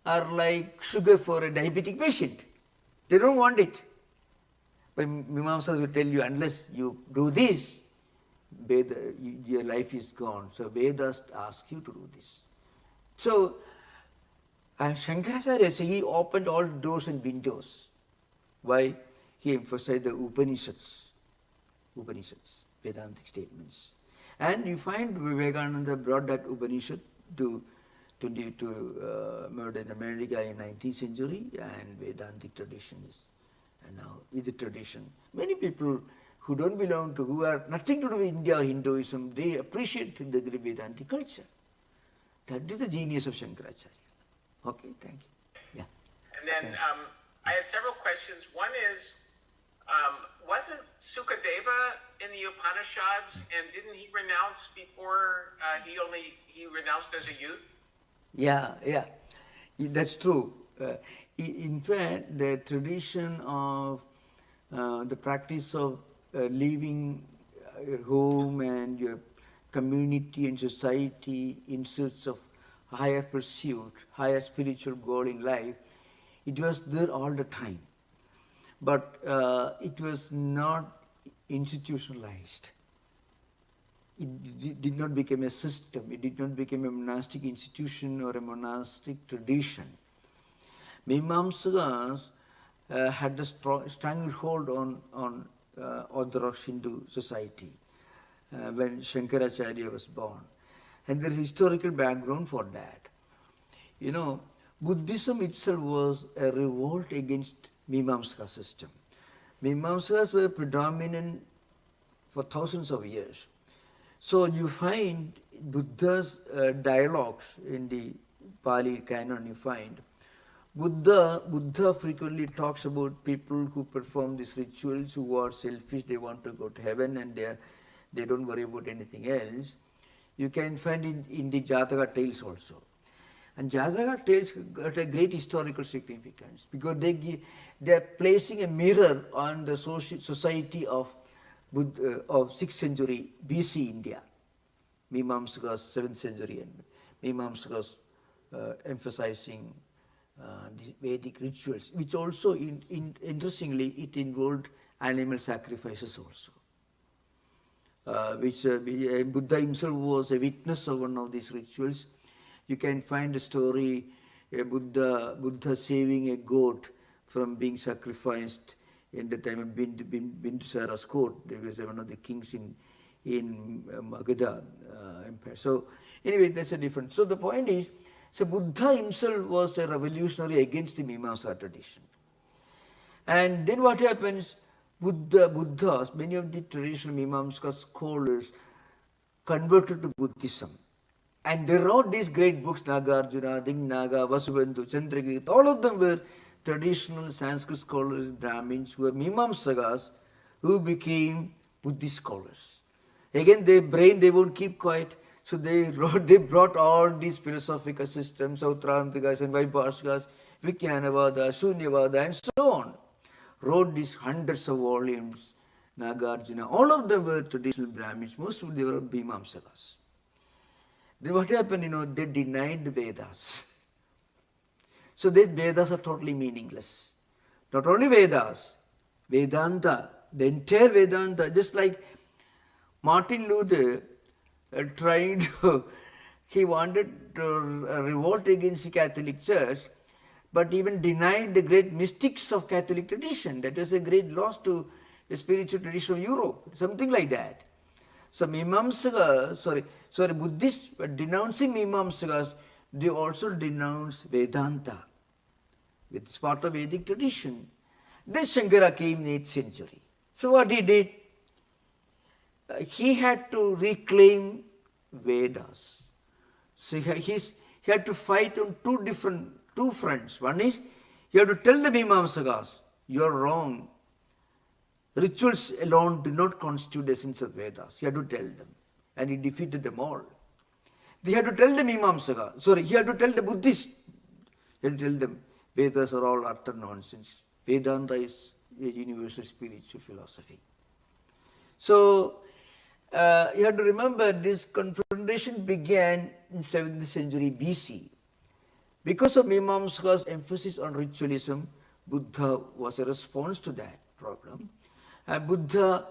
are like sugar for a diabetic patient. They don't want it. But Mimamsas will tell you, unless you do this, your life is gone. So Vedas ask you to do this. So Shankaracharya says he opened all doors and windows. Why? He emphasized the Upanishads, Vedantic statements. And you find Vivekananda brought that Upanishad to modern America in 19th century, and Vedantic tradition is, and now is a tradition. Many people who don't belong to, who are nothing to do with India or Hinduism, they appreciate the Vedantic culture. That is the genius of Shankaracharya. Okay, thank you. Yeah. And then I had several questions. One is, wasn't Sukadeva in the Upanishads, and didn't he renounce before he renounced as a youth? Yeah, that's true. In fact, the tradition of the practice of leaving your home and your community and society in search of higher pursuit, higher spiritual goal in life, it was there all the time. But it was not institutionalized. It did not become a system. It did not become a monastic institution or a monastic tradition. Mimamsakas had a strong hold on Orthodox Hindu society when Shankaracharya was born. And there is historical background for that. You know, Buddhism itself was a revolt against Mimamsaka system. Mimamsakas were predominant for thousands of years. So you find Buddha's dialogues in the Pali canon, you find Buddha frequently talks about people who perform these rituals, who are selfish, they want to go to heaven and they don't worry about anything else. You can find in the Jataka tales also. And Jataka tales got a great historical significance because they are placing a mirror on the society of 6th century BC India. Mimamsakas 7th century, and Mimamsakas emphasizing the Vedic rituals, which also, interestingly, it involved animal sacrifices also. Buddha himself was a witness of one of these rituals. You can find a story, Buddha saving a goat from being sacrificed in the time of Bindusara's court. There was one of the kings in Magadha Empire. So anyway, that's a different. So the point is, so Buddha himself was a revolutionary against the Mimamsa tradition. And then what happens? Buddhas, many of the traditional Mimamsa scholars converted to Buddhism. And they wrote these great books, Nagarjuna, Dingnaga, Vasubandhu, Chandragirth. All of them were traditional Sanskrit scholars, Brahmins, who were Mimamsakas, who became Buddhist scholars. Again, their brain, they won't keep quiet. So they brought all these philosophical systems, Sautrantikas and Vaibhashikas, Vijnanavada, Shunyavada, and so on. Wrote these hundreds of volumes, Nagarjuna. All of them were traditional Brahmins. Most of them were Bhimamsakas. Then what happened, they denied the Vedas. So these Vedas are totally meaningless. Not only Vedas, Vedanta, the entire Vedanta, just like Martin Luther trying to, he wanted to revolt against the Catholic Church, but even denied the great mystics of Catholic tradition. That was a great loss to the spiritual tradition of Europe, something like that. So Buddhists were denouncing Mimamsakas, they also denounced Vedanta, which is part of Vedic tradition. Then Shankara came in 8th century. So what he did? He had to reclaim Vedas. So he had to fight on two fronts. One is, he had to tell the Mimamsakas, you are wrong. Rituals alone do not constitute the essence of Vedas. He had to tell them. And he defeated them all. He had to tell the Mimamsaka. He had to tell the Buddhists. He had to tell them, Vedas are all utter nonsense. Vedanta is a universal spiritual philosophy. So, you have to remember this confrontation began in 7th century BC. Because of Mimamsaka's emphasis on ritualism, Buddha was a response to that problem. Buddha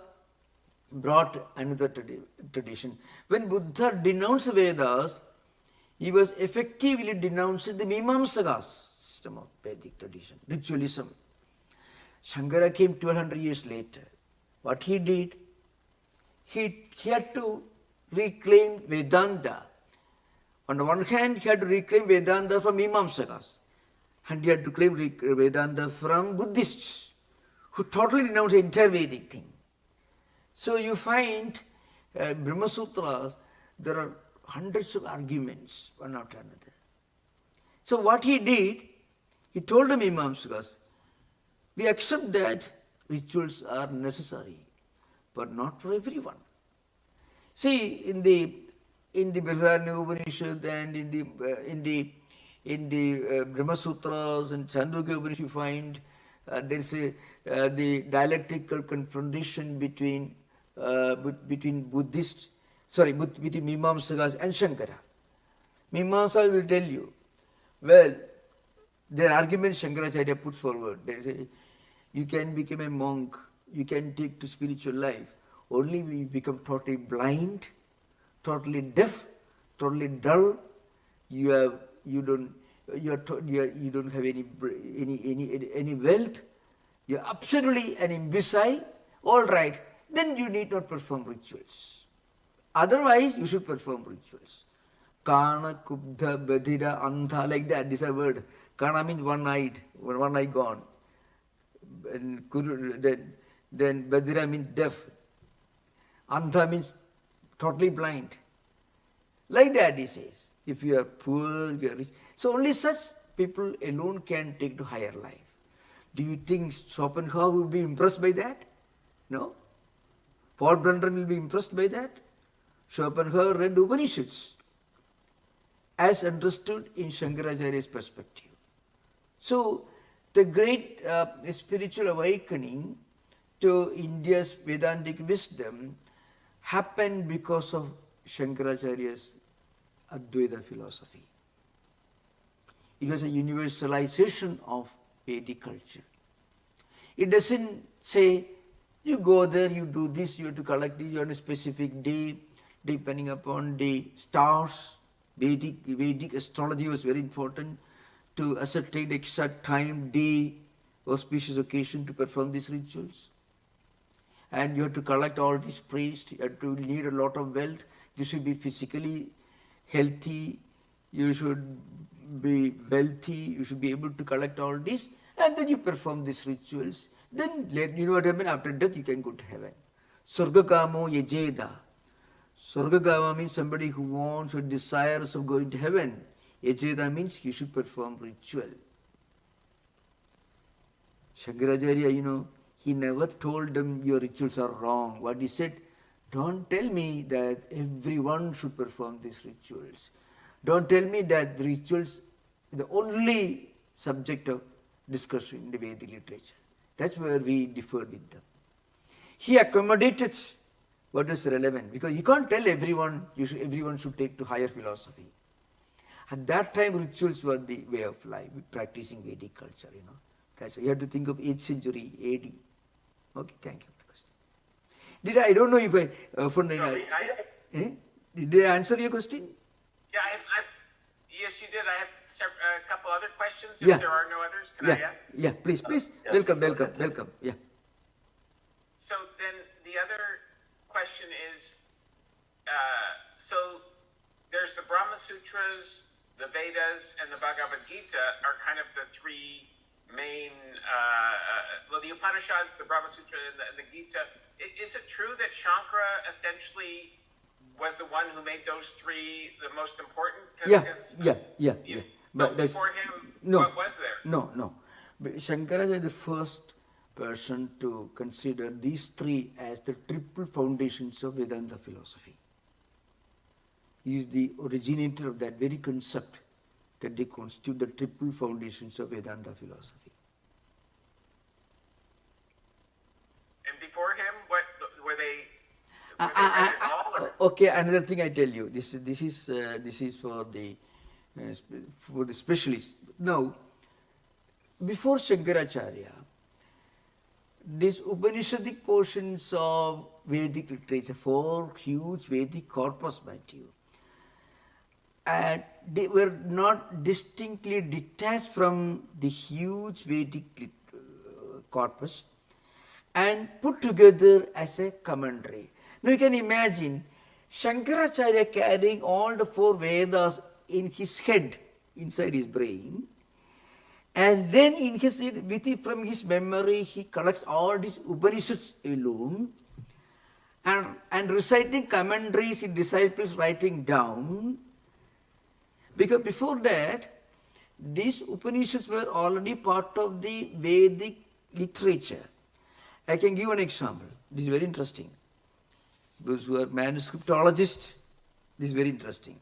brought another tradition. When Buddha denounced Vedas, he was effectively denouncing the Mimamsaka's system of Vedic tradition, ritualism. Shankara came 1200 years later. What he did, he had to reclaim Vedanta. On the one hand, he had to reclaim Vedanta from Mimamsakas, and he had to claim Vedanta from Buddhists, who totally renounced the entire Vedic thing. So you find Brahma Sutras, there are hundreds of arguments, one after another. So what he did, he told the Mimamsakas, we accept that rituals are necessary, but not for everyone. See, in the Brihadaranyaka Upanishad and in the Brahma Sutras and Chandogya Upanishad, you find there is the dialectical confrontation between Buddhists, between Mimamsakas and Shankara. Mimamsakas will tell you, well, their argument Shankaracharya puts forward. They say, you can become a monk, you can take to spiritual life, only we become totally blind, totally deaf, totally dull. You don't have any wealth. You're absolutely an imbecile. All right, then you need not perform rituals. Otherwise, you should perform rituals. Kana, Kubdha, Badhira, Antha, like that. This is a word. Kana means one eye gone. And then Badhira means deaf. Antha means totally blind. Like that, he says. If you are poor, if you are rich. So only such people alone can take to higher life. Do you think Schopenhauer will be impressed by that? No. Paul Brunner will be impressed by that? Schopenhauer read Upanishads as understood in Shankaracharya's perspective. So, the great spiritual awakening to India's Vedantic wisdom happened because of Shankaracharya's Advaita philosophy. It was a universalization of Vedic culture. It doesn't say, you go there, you do this, you have to collect this on a specific day, depending upon the stars. Vedic astrology was very important to ascertain the exact time, day, auspicious occasion to perform these rituals. And you have to collect all these priests, you have to need a lot of wealth, you should be physically healthy, you should be wealthy, you should be able to collect all this, and then you perform these rituals. Then, you know what happens? After death, you can go to heaven. Sargakamo yajeda. Sargakama means somebody who wants or desires of going to heaven. Yajeda means you should perform ritual. Shankaracharya, he never told them your rituals are wrong. What he said, Don't tell me that everyone should perform these rituals. Don't tell me that the rituals are the only subject of discussion in the Vedic literature. That's where we differed with them. He accommodated what is relevant, because you can't tell everyone everyone should take to higher philosophy. At that time, rituals were the way of life, practicing Vedic culture. That's why you have to think of 8th century AD. Okay, thank you. I don't know if did I answer your question? Yeah, yes, you did. I have a couple other questions. If Yeah. there are no others, can I ask? Yeah, please. Yeah, Welcome. please go ahead. Yeah. So then the other question is, so there's the Brahma Sutras, the Vedas, and the Bhagavad Gita are kind of the three main, well, the Upanishads, the Brahma Sutra, and the Gita. Is it true that Shankara essentially was the one who made those three the most important? Yeah. But before him, no, what was there? No. But Shankara was the first person to consider these three as the triple foundations of Vedanta philosophy. He is the originator of that very concept that they constitute the triple foundations of Vedanta philosophy. And before him, what were they? Were they read at all, or? Okay, another thing I tell you. This is for the specialists. Now, before Shankaracharya, these Upanishadic portions of Vedic literature, 4 huge Vedic corpus, mind you, and they were not distinctly detached from the huge Vedic corpus and put together as a commentary. Now you can imagine Shankaracharya carrying all the 4 Vedas in his head, inside his brain, and then from his memory he collects all these Upanishads alone, and reciting commentaries in disciples writing down. Because before that, these Upanishads were already part of the Vedic literature. I can give an example. This is very interesting. Those who are manuscriptologists, this is very interesting.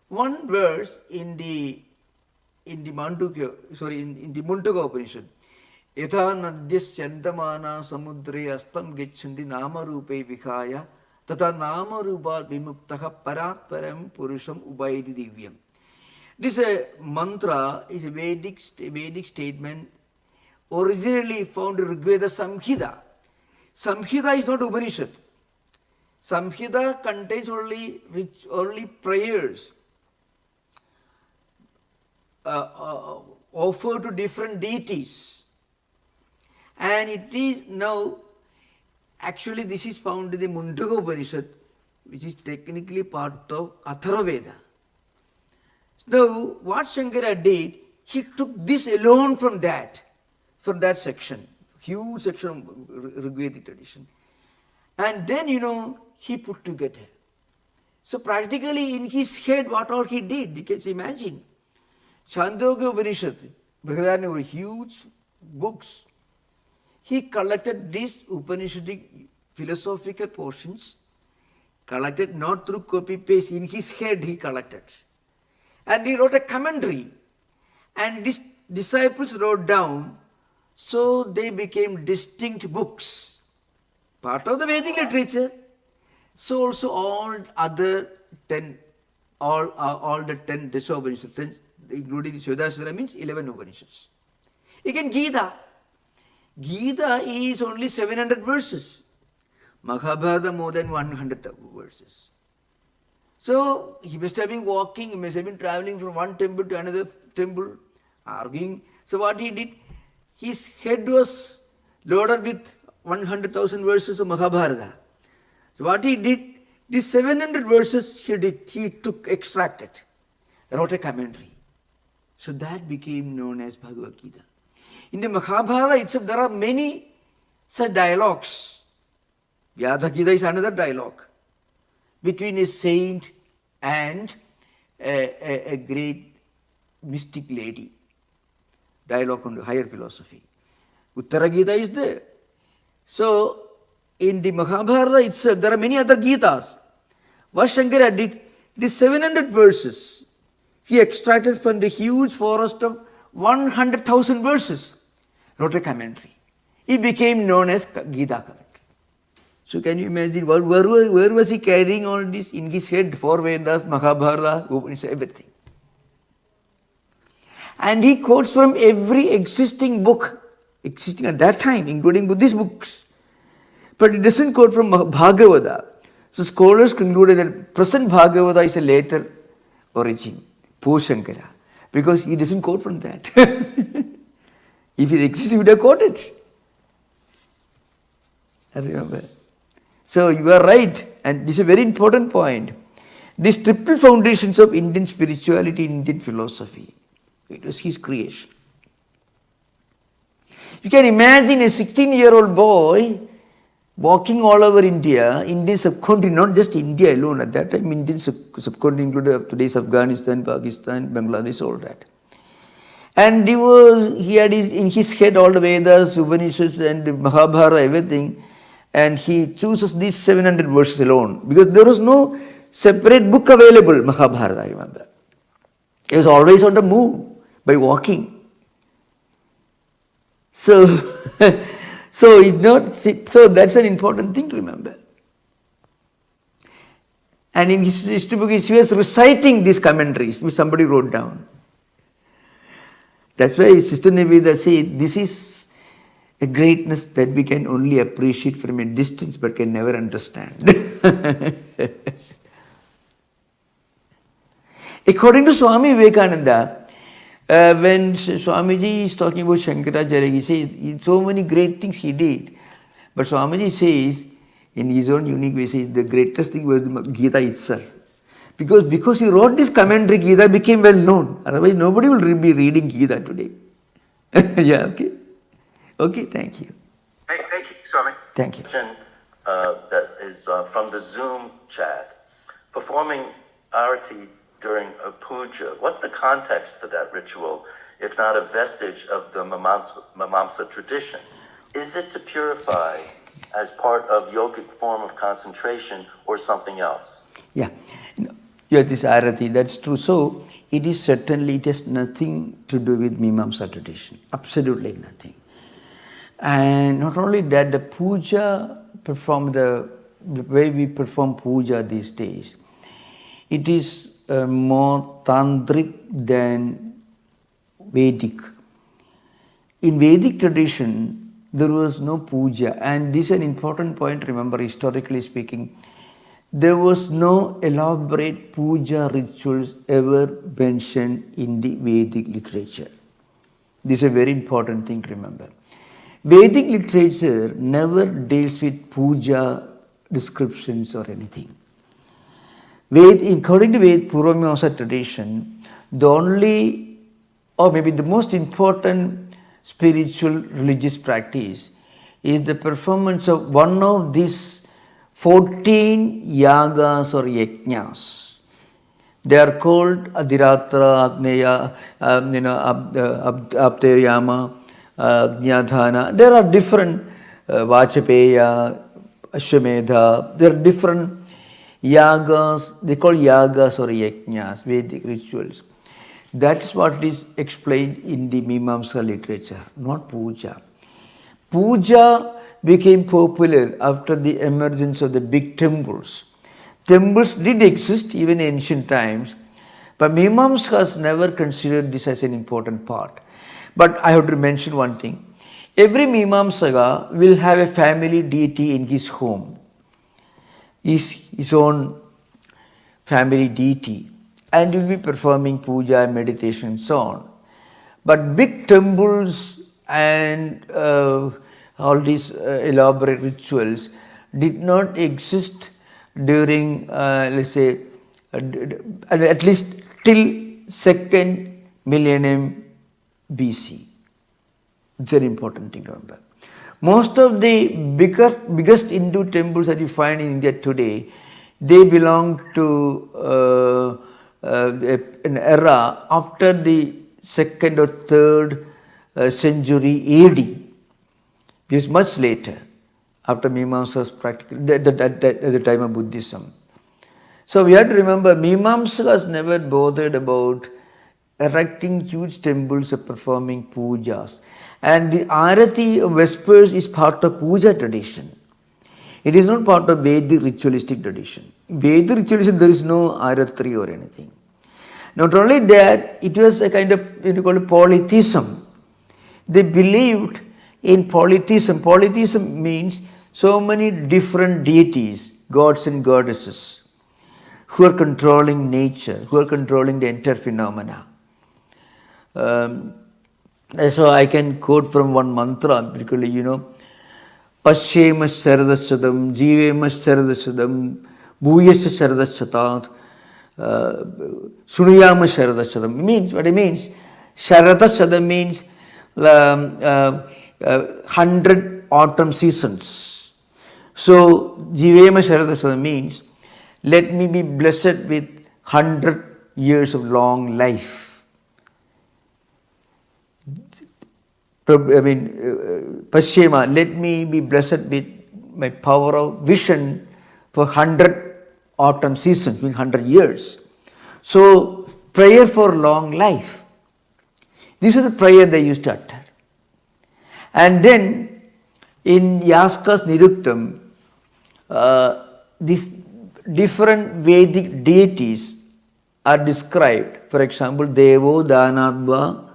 One verse in the Mundaka Upanishad, Yatha nadyas yantamana samudre astam gecchandi nama rupe vikaya tata nama rupa vimuktaha parat param purusham ubayati divyam. This mantra is a Vedic statement originally found in Rigveda Samhita. Samhita is not Upanishad. Samhita contains only prayers offered to different deities. And it is now, actually this is found in the Mundaka Upanishad, which is technically part of Atharvaveda. Now, what Shankara did, he took this alone from that section, huge section of Rigvedic tradition. And then, he put together. So practically in his head, what all he did, you can imagine. Chandogya Upanishad, Brihadaranyaka were huge books. He collected these Upanishadic philosophical portions, collected not through copy-paste, in his head he collected. And he wrote a commentary. And these disciples wrote down, so they became distinct books. Part of the Vedic literature. So also all the 10 Dasha Upanishads, including Svedasvara, means 11 Upanishads. Again, Gita. Gita is only 700 verses. Mahabharata more than 100 verses. So he must have been walking, he must have been traveling from one temple to another temple, arguing. So what he did, his head was loaded with 100,000 verses of Mahabharata. So what he did, these 700 verses he extracted, wrote a commentary. So that became known as Bhagavad Gita. In the Mahabharata itself, there are many such dialogues. Vyadha Gita is another dialogue between a saint and a great mystic lady. Dialogue on the higher philosophy. Uttara Gita is there. So, in the Mahabharata itself, there are many other Gitas. What Shankara did, these 700 verses, he extracted from the huge forest of 100,000 verses, wrote a commentary. It became known as Gita commentary. So can you imagine, where was he carrying all this in his head? Four Vedas, Mahabharata, Upanishad, everything. And he quotes from every existing book, existing at that time, including Buddhist books. But it doesn't quote from Bhagavata. So scholars concluded that present Bhagavata is a later origin, post Shankara, because he doesn't quote from that. If it exists, he would have quoted. I remember. So you are right, and this is a very important point. These triple foundations of Indian spirituality, Indian philosophy, it was his creation. You can imagine a 16-year-old boy walking all over India, Indian subcontinent, not just India alone. At that time, Indian subcontinent included today's Afghanistan, Pakistan, Bangladesh, all that. And he had in his head all the Vedas, Upanishads and Mahabharata, everything. And he chooses these 700 verses alone. Because there was no separate book available, Mahabharata, I remember. It was always on the move, by walking. So, so that's an important thing to remember. And in his history book, he was reciting these commentaries, which somebody wrote down. That's why Sister Niveda said, this is a greatness that we can only appreciate from a distance but can never understand. According to Swami Vivekananda, when Swamiji is talking about Shankaracharya, he says so many great things he did. But Swamiji says, in his own unique way, says the greatest thing was the Gita itself. Because he wrote this commentary, Gita became well known. Otherwise, nobody will be reading Gita today. Yeah, okay. Okay, thank you. Thank you, Swami. Thank you. Question that is from the Zoom chat. Performing arati during a puja, what's the context for that ritual, if not a vestige of the Mimamsa tradition? Is it to purify as part of yogic form of concentration or something else? Yeah, this arati, that's true. So, it has nothing to do with Mimamsa tradition. Absolutely nothing. And not only that, the puja the way we perform puja these days, it is more tantric than Vedic. In Vedic tradition, there was no puja, and this is an important point, remember, historically speaking. There was no elaborate puja rituals ever mentioned in the Vedic literature. This is a very important thing to remember. Vedic literature never deals with puja descriptions or anything. According to Purva Mimamsa tradition, the only, or maybe the most important spiritual religious practice is the performance of one of these 14 yagas or yajnas. They are called Adhiratra, Agneya, Aptaryama, Jnadhana. There are different Vachapeya, Ashwamedha. There are different yagas. They call yagas or yajnas, Vedic rituals. That is what is explained in the Mimamsa literature, not puja. Puja became popular after the emergence of the big temples. Temples did exist even in ancient times, but Mimamsa has never considered this as an important part. But I have to mention one thing. Every Mimamsaka will have a family deity in his home, his own family deity, and will be performing puja, meditation, and so on. But big temples and all these elaborate rituals did not exist during, let's say, at least till second millennium BC. It's an important thing to remember. Most of the biggest Hindu temples that you find in India today, they belong to an era after the 2nd or 3rd century AD. It is much later, after Mimamsa's practically at the time of Buddhism. So we have to remember, Mimamsakas never bothered about erecting huge temples or performing pujas. And the Arati of Vespers is part of puja tradition. It is not part of Vedic ritualistic tradition. Vedic ritualism, there is no Aratri or anything. Not only that, it was a kind of, you call it polytheism. They believed in polytheism. Polytheism means so many different deities, gods and goddesses, who are controlling nature, who are controlling the entire phenomena. So I can quote from one mantra, particularly, Pashyema Saradasadam, Jivema Saradasadam, Bhuyasya Saradasatat, Sunuyama Saradasadam. Means, what it means, Saradasadam means 100 autumn seasons. So, Jivema Saradasadam means, let me be blessed with 100 years of long life. Pashyema, let me be blessed with my power of vision for 100 autumn seasons, means 100 years. So, prayer for long life. This is the prayer they used to utter. And then, in Yaska's Niruktam, these different Vedic deities are described. For example, Devo, Danadva,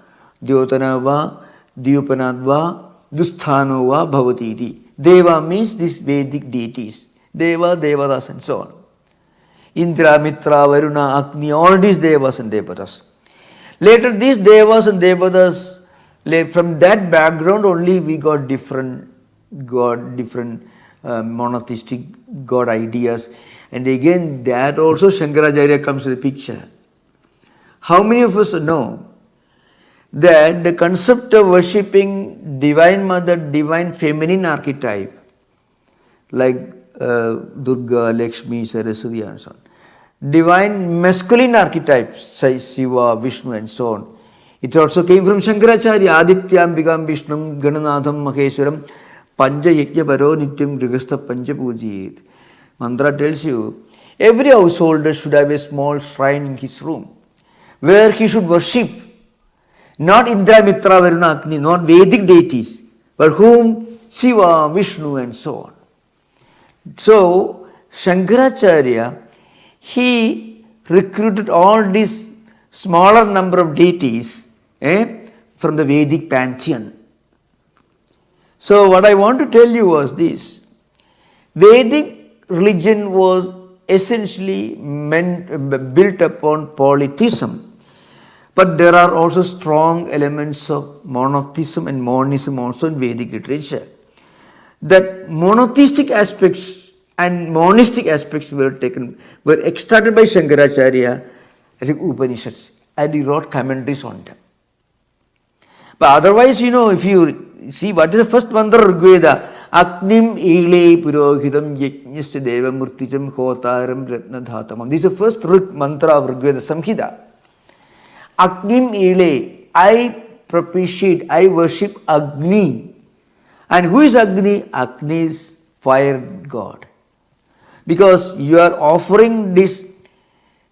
Dyotanava, Dyupanadva, Dusthanova, Bhavatiti. Deva means these Vedic deities. Deva, Devadas and so on. Indra, Mitra, Varuna, Agni, all these Devas and Devatas. Later these Devas and Devatas, from that background only we got different monotheistic God ideas. And again that also Shankaracharya comes to the picture. How many of us know that the concept of worshipping Divine Mother, Divine Feminine archetype, like Durga, Lakshmi, Saraswati and so on, Divine Masculine archetypes, say Shiva, Vishnu and so on, it also came from Shankaracharya, Adityam Bigam Vishnum, Gananatham Maheswaram, Panja Yajna Paro Nityam Grihastha Panja Pujit. Mantra tells you, every householder should have a small shrine in his room, where he should worship not Indra, Mitra, Varuna, Agni, not Vedic deities, but whom? Shiva, Vishnu and so on. So, Shankaracharya, he recruited all these smaller number of deities from the Vedic pantheon. So, what I want to tell you was this. Vedic religion was essentially built upon polytheism. But there are also strong elements of monotheism and monism also in Vedic literature. That monotheistic aspects and monistic aspects were extracted by Shankaracharya, I think Upanishads, and he wrote commentaries on them. But otherwise, if you see what is the first mantra of Rigveda, Agnim Ile Purohitam Yajnasya Deva Murticham Hotaram Ratnadhatamam. This is the first mantra of Rigveda Samhita. Agnim Ile, I propitiate, I worship Agni. And who is Agni? Agni is fire god. Because you are offering this,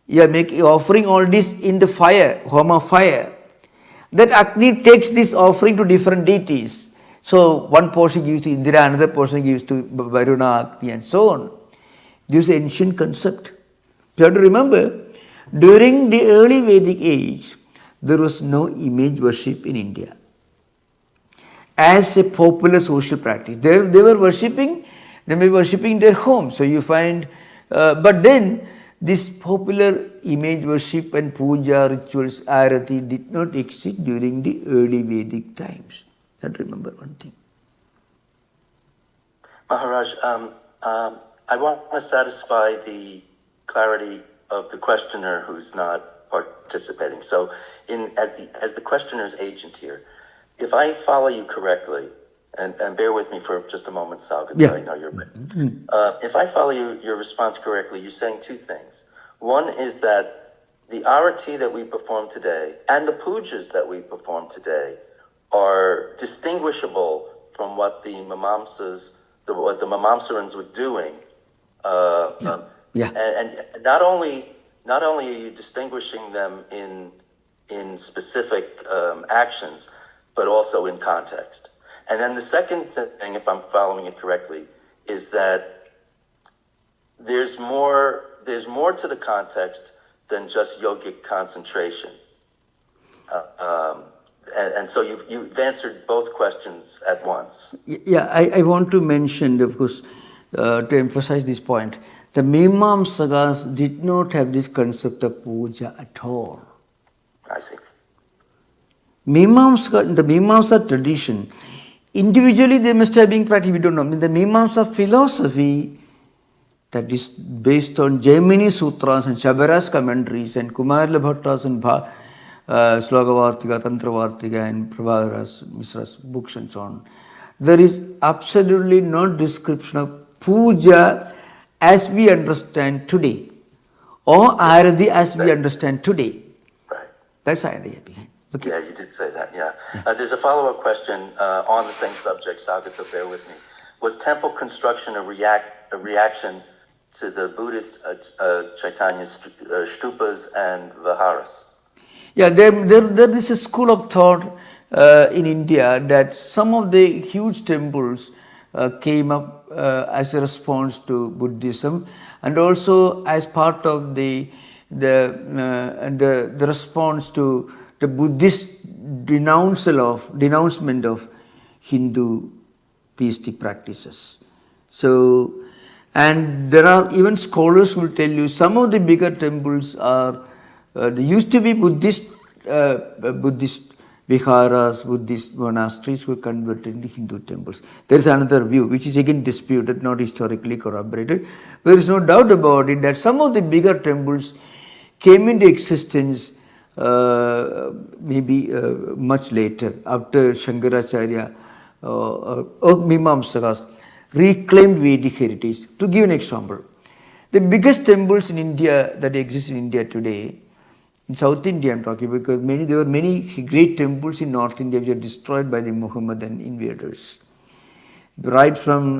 you are offering all this in the fire, home of fire. That Agni takes this offering to different deities. So one portion gives to Indra, another portion gives to Varuna, Agni and so on. This is an ancient concept. You have to remember, during the early Vedic age, there was no image worship in India as a popular social practice. They were worshipping their home. So you find, but then this popular image worship and puja rituals, arati, did not exist during the early Vedic times. You have to remember one thing. Maharaj, I want to satisfy the clarity of the questioner who's not participating. So, as the questioner's agent here, if I follow you correctly, and bear with me for just a moment, Sal, because I know you're busy. If I follow your response correctly, you're saying two things. One is that the arati that we perform today and the pujas that we perform today are distinguishable from what the mimamsas what the Mamamsarans were doing. Yeah. And not only are you distinguishing them in specific actions, but also in context. And then the second thing, if I'm following it correctly, is that there's more to the context than just yogic concentration. And so you've answered both questions at once. Yeah, I want to mention, of course, to emphasize this point, the Mimamsakas did not have this concept of puja at all. I see. The Mimamsa tradition, individually they must have been practiced, we don't know. The Mimamsa philosophy that is based on Jaimini Sutras and Shabara's commentaries and Kumarila Bhatta's and Slokavartika, Tantravartika and Prabhakara's, Misra's books and so on. There is absolutely no description of puja as we understand today, or Arati as we understand today. Right. That's the idea behind. Okay. Yeah, you did say that, yeah. There's a follow-up question on the same subject, Sagata, bear with me. Was temple construction a reaction to the Buddhist Chaitanya stupas and viharas? Yeah, there is a school of thought in India that some of the huge temples came up as a response to Buddhism, and also as part of the response to the Buddhist denouncement of Hindu theistic practices. So, and there are even scholars who will tell you some of the bigger temples are they used to be Buddhist viharas, Buddhist monasteries were converted into Hindu temples. There is another view which is again disputed, not historically corroborated. There is no doubt about it that some of the bigger temples came into existence maybe much later, after Shankaracharya or Mimamsakas reclaimed Vedic heritage. To give an example, the biggest temples in India that exist in India today, in South India I'm talking, because there were many great temples in North India which were destroyed by the Muhammadan invaders. Right from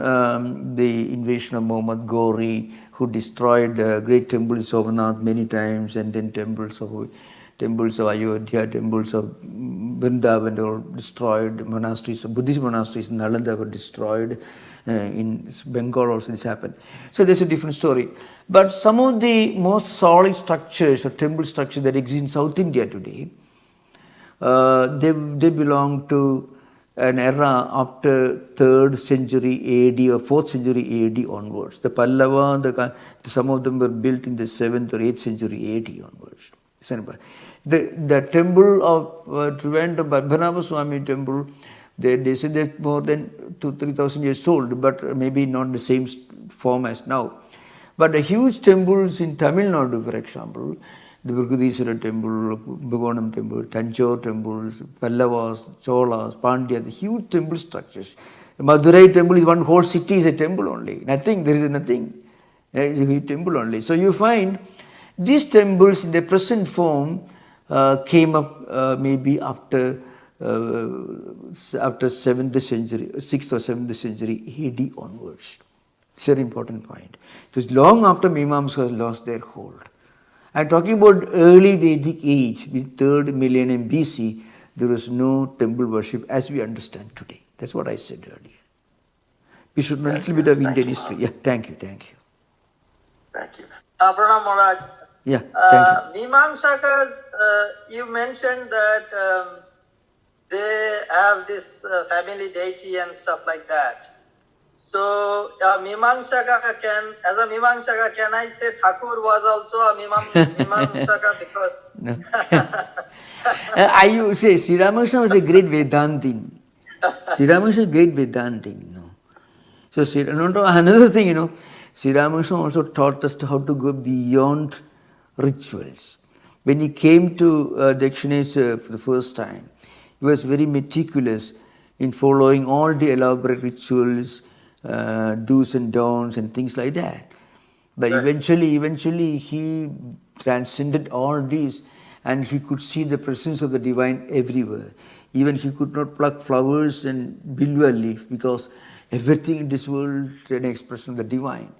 the invasion of Muhammad Ghori, who destroyed great temples in Somnath many times, and then temples of Ayodhya, temples of Vrindavan were destroyed, monasteries, Buddhist monasteries in Nalanda were destroyed, in Bengal also this happened. So there's a different story. But some of the most solid structures or temple structures that exist in South India today, they belong to an era after 3rd century AD or 4th century AD onwards. The Pallava, some of them were built in the 7th or 8th century AD onwards. The temple of Trivandrum, Padmanabha Swami temple, they say they're more than 2,000-3,000 years old, but maybe not the same form as now. But the huge temples in Tamil Nadu, for example, the Brihadiswara temple, Bhuvanam temple, Tanjore temples, Pallavas, Cholas, Pandya, the huge temple structures. The Madurai temple is one whole city, is a temple only. Nothing, there is nothing. It's a huge temple only. So you find these temples in their present form came up maybe after 7th century, 6th or 7th century AD onwards. It's a very important point. It was long after Mimamsakas lost their hold. I'm talking about early Vedic age, with 3rd millennium BC, there was no temple worship as we understand today. That's what I said earlier. We should know a little bit of Indian history. Yeah, thank you. Thank you. Pranam Maharaj. Yeah, thank you. Mimamsakas, you mentioned that they have this family deity and stuff like that. So, as a Mimamsaka, can I say Thakur was also a Mimamsaka? Because No. I would say Sri Ramakrishna was a great Vedantin. Sri Ramakrishna was a great Vedantin. So another thing, Sri Ramakrishna also taught us how to go beyond rituals. When he came to Dakshineshwar for the first time, he was very meticulous in following all the elaborate rituals, do's and don'ts and things like that. But eventually he transcended all these, and he could see the presence of the divine everywhere. Even he could not pluck flowers and bilva leaf because everything in this world is an expression of the divine.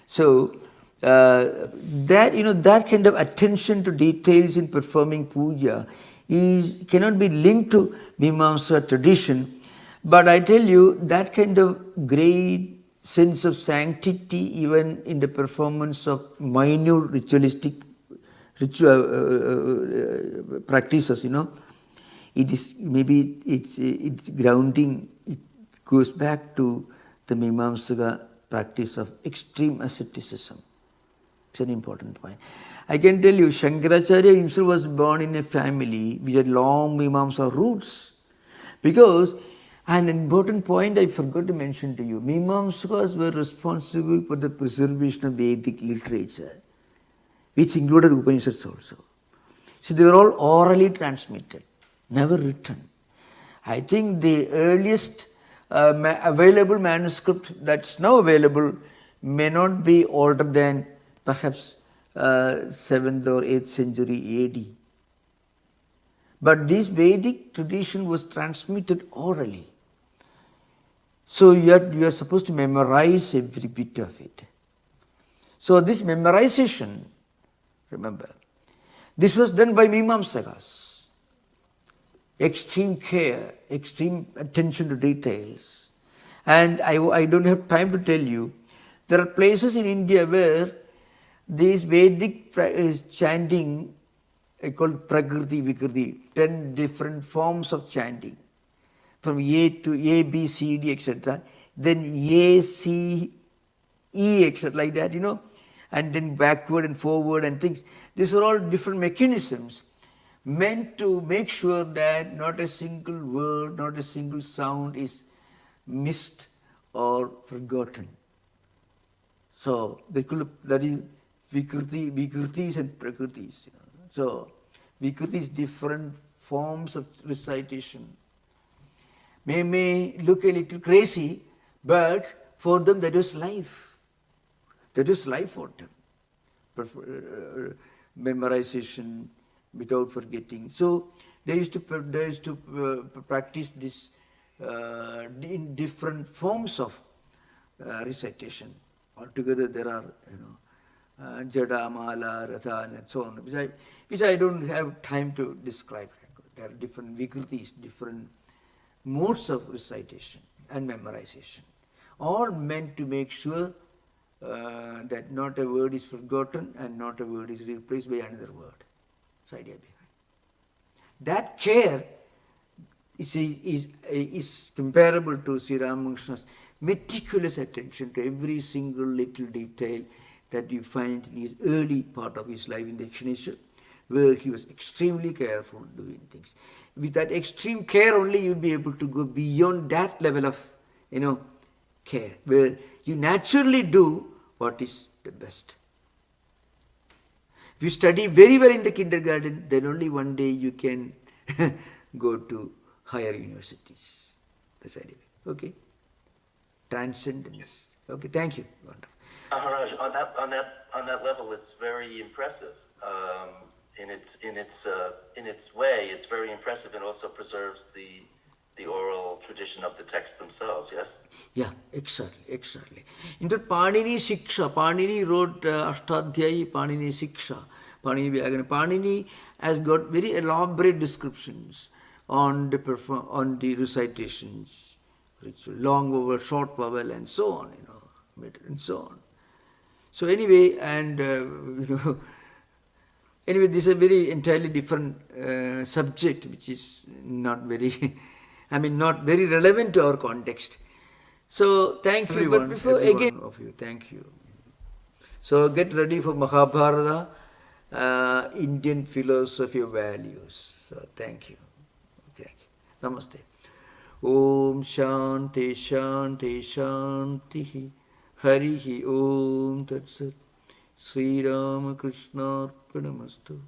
So that kind of attention to details in performing puja cannot be linked to Mimamsa tradition. But I tell you, that kind of great sense of sanctity, even in the performance of minute ritualistic practices, it is maybe it's grounding. It goes back to the Mimamsaka practice of extreme asceticism. It's an important point. I can tell you, Shankaracharya himself was born in a family which had long Mimamsa roots. Because an important point I forgot to mention to you, Mimamsakas were responsible for the preservation of Vedic literature, which included Upanishads also. So they were all orally transmitted, never written. I think the earliest available manuscript that's now available may not be older than perhaps 7th or 8th century AD. But this Vedic tradition was transmitted orally. So you are supposed to memorize every bit of it. So this memorization, remember, this was done by Mimamsakas. Extreme care, extreme attention to details. And I don't have time to tell you, there are places in India where this Vedic chanting, I call it Prakriti Vikriti, 10 different forms of chanting, from A to A, B, C, D, etc. Then A, C, E, etc. like that, and then backward and forward and things. These are all different mechanisms meant to make sure that not a single word, not a single sound is missed or forgotten. So that is Vikritis and Prakritis. So Vikritis, different forms of recitation, may look a little crazy, but for them that was life. That is life for them. Memorization without forgetting. So they used to practice this in different forms of recitation. Altogether there are, Jada, Mala, Ratha, and so on, which I don't have time to describe. There are different vikritis, different modes of recitation and memorization, all meant to make sure that not a word is forgotten and not a word is replaced by another word. That's the idea behind. That care is comparable to Sri Ramakrishna's meticulous attention to every single little detail that you find in his early part of his life in Dakshineshwar, where he was extremely careful doing things. With that extreme care only you'll be able to go beyond that level of, care, where you naturally do what is the best. If you study very well in the kindergarten, then only one day you can go to higher universities. That's the idea. Okay? Transcendence. Yes. Okay, thank you. Wonderful. Maharaj, on that level, it's very impressive. In its way, it's very impressive, and also preserves the oral tradition of the texts themselves. Yes. Yeah, exactly. In fact, Panini wrote Ashtadhyayi Panini Siksha, Panini Vyagana. Panini has got very elaborate descriptions on the recitations, long vowel, short vowel, and so on, and so on. So anyway, anyway, this is a very entirely different subject, which is not very, not very relevant to our context. So thank you, but before again of you, thank you. So get ready for Mahabharata, Indian philosophy of values. So thank you. Namaste. Om Shanti Shanti Shanti Harihi Om Tat Sat Sri Ramakrishna Arpanamastu.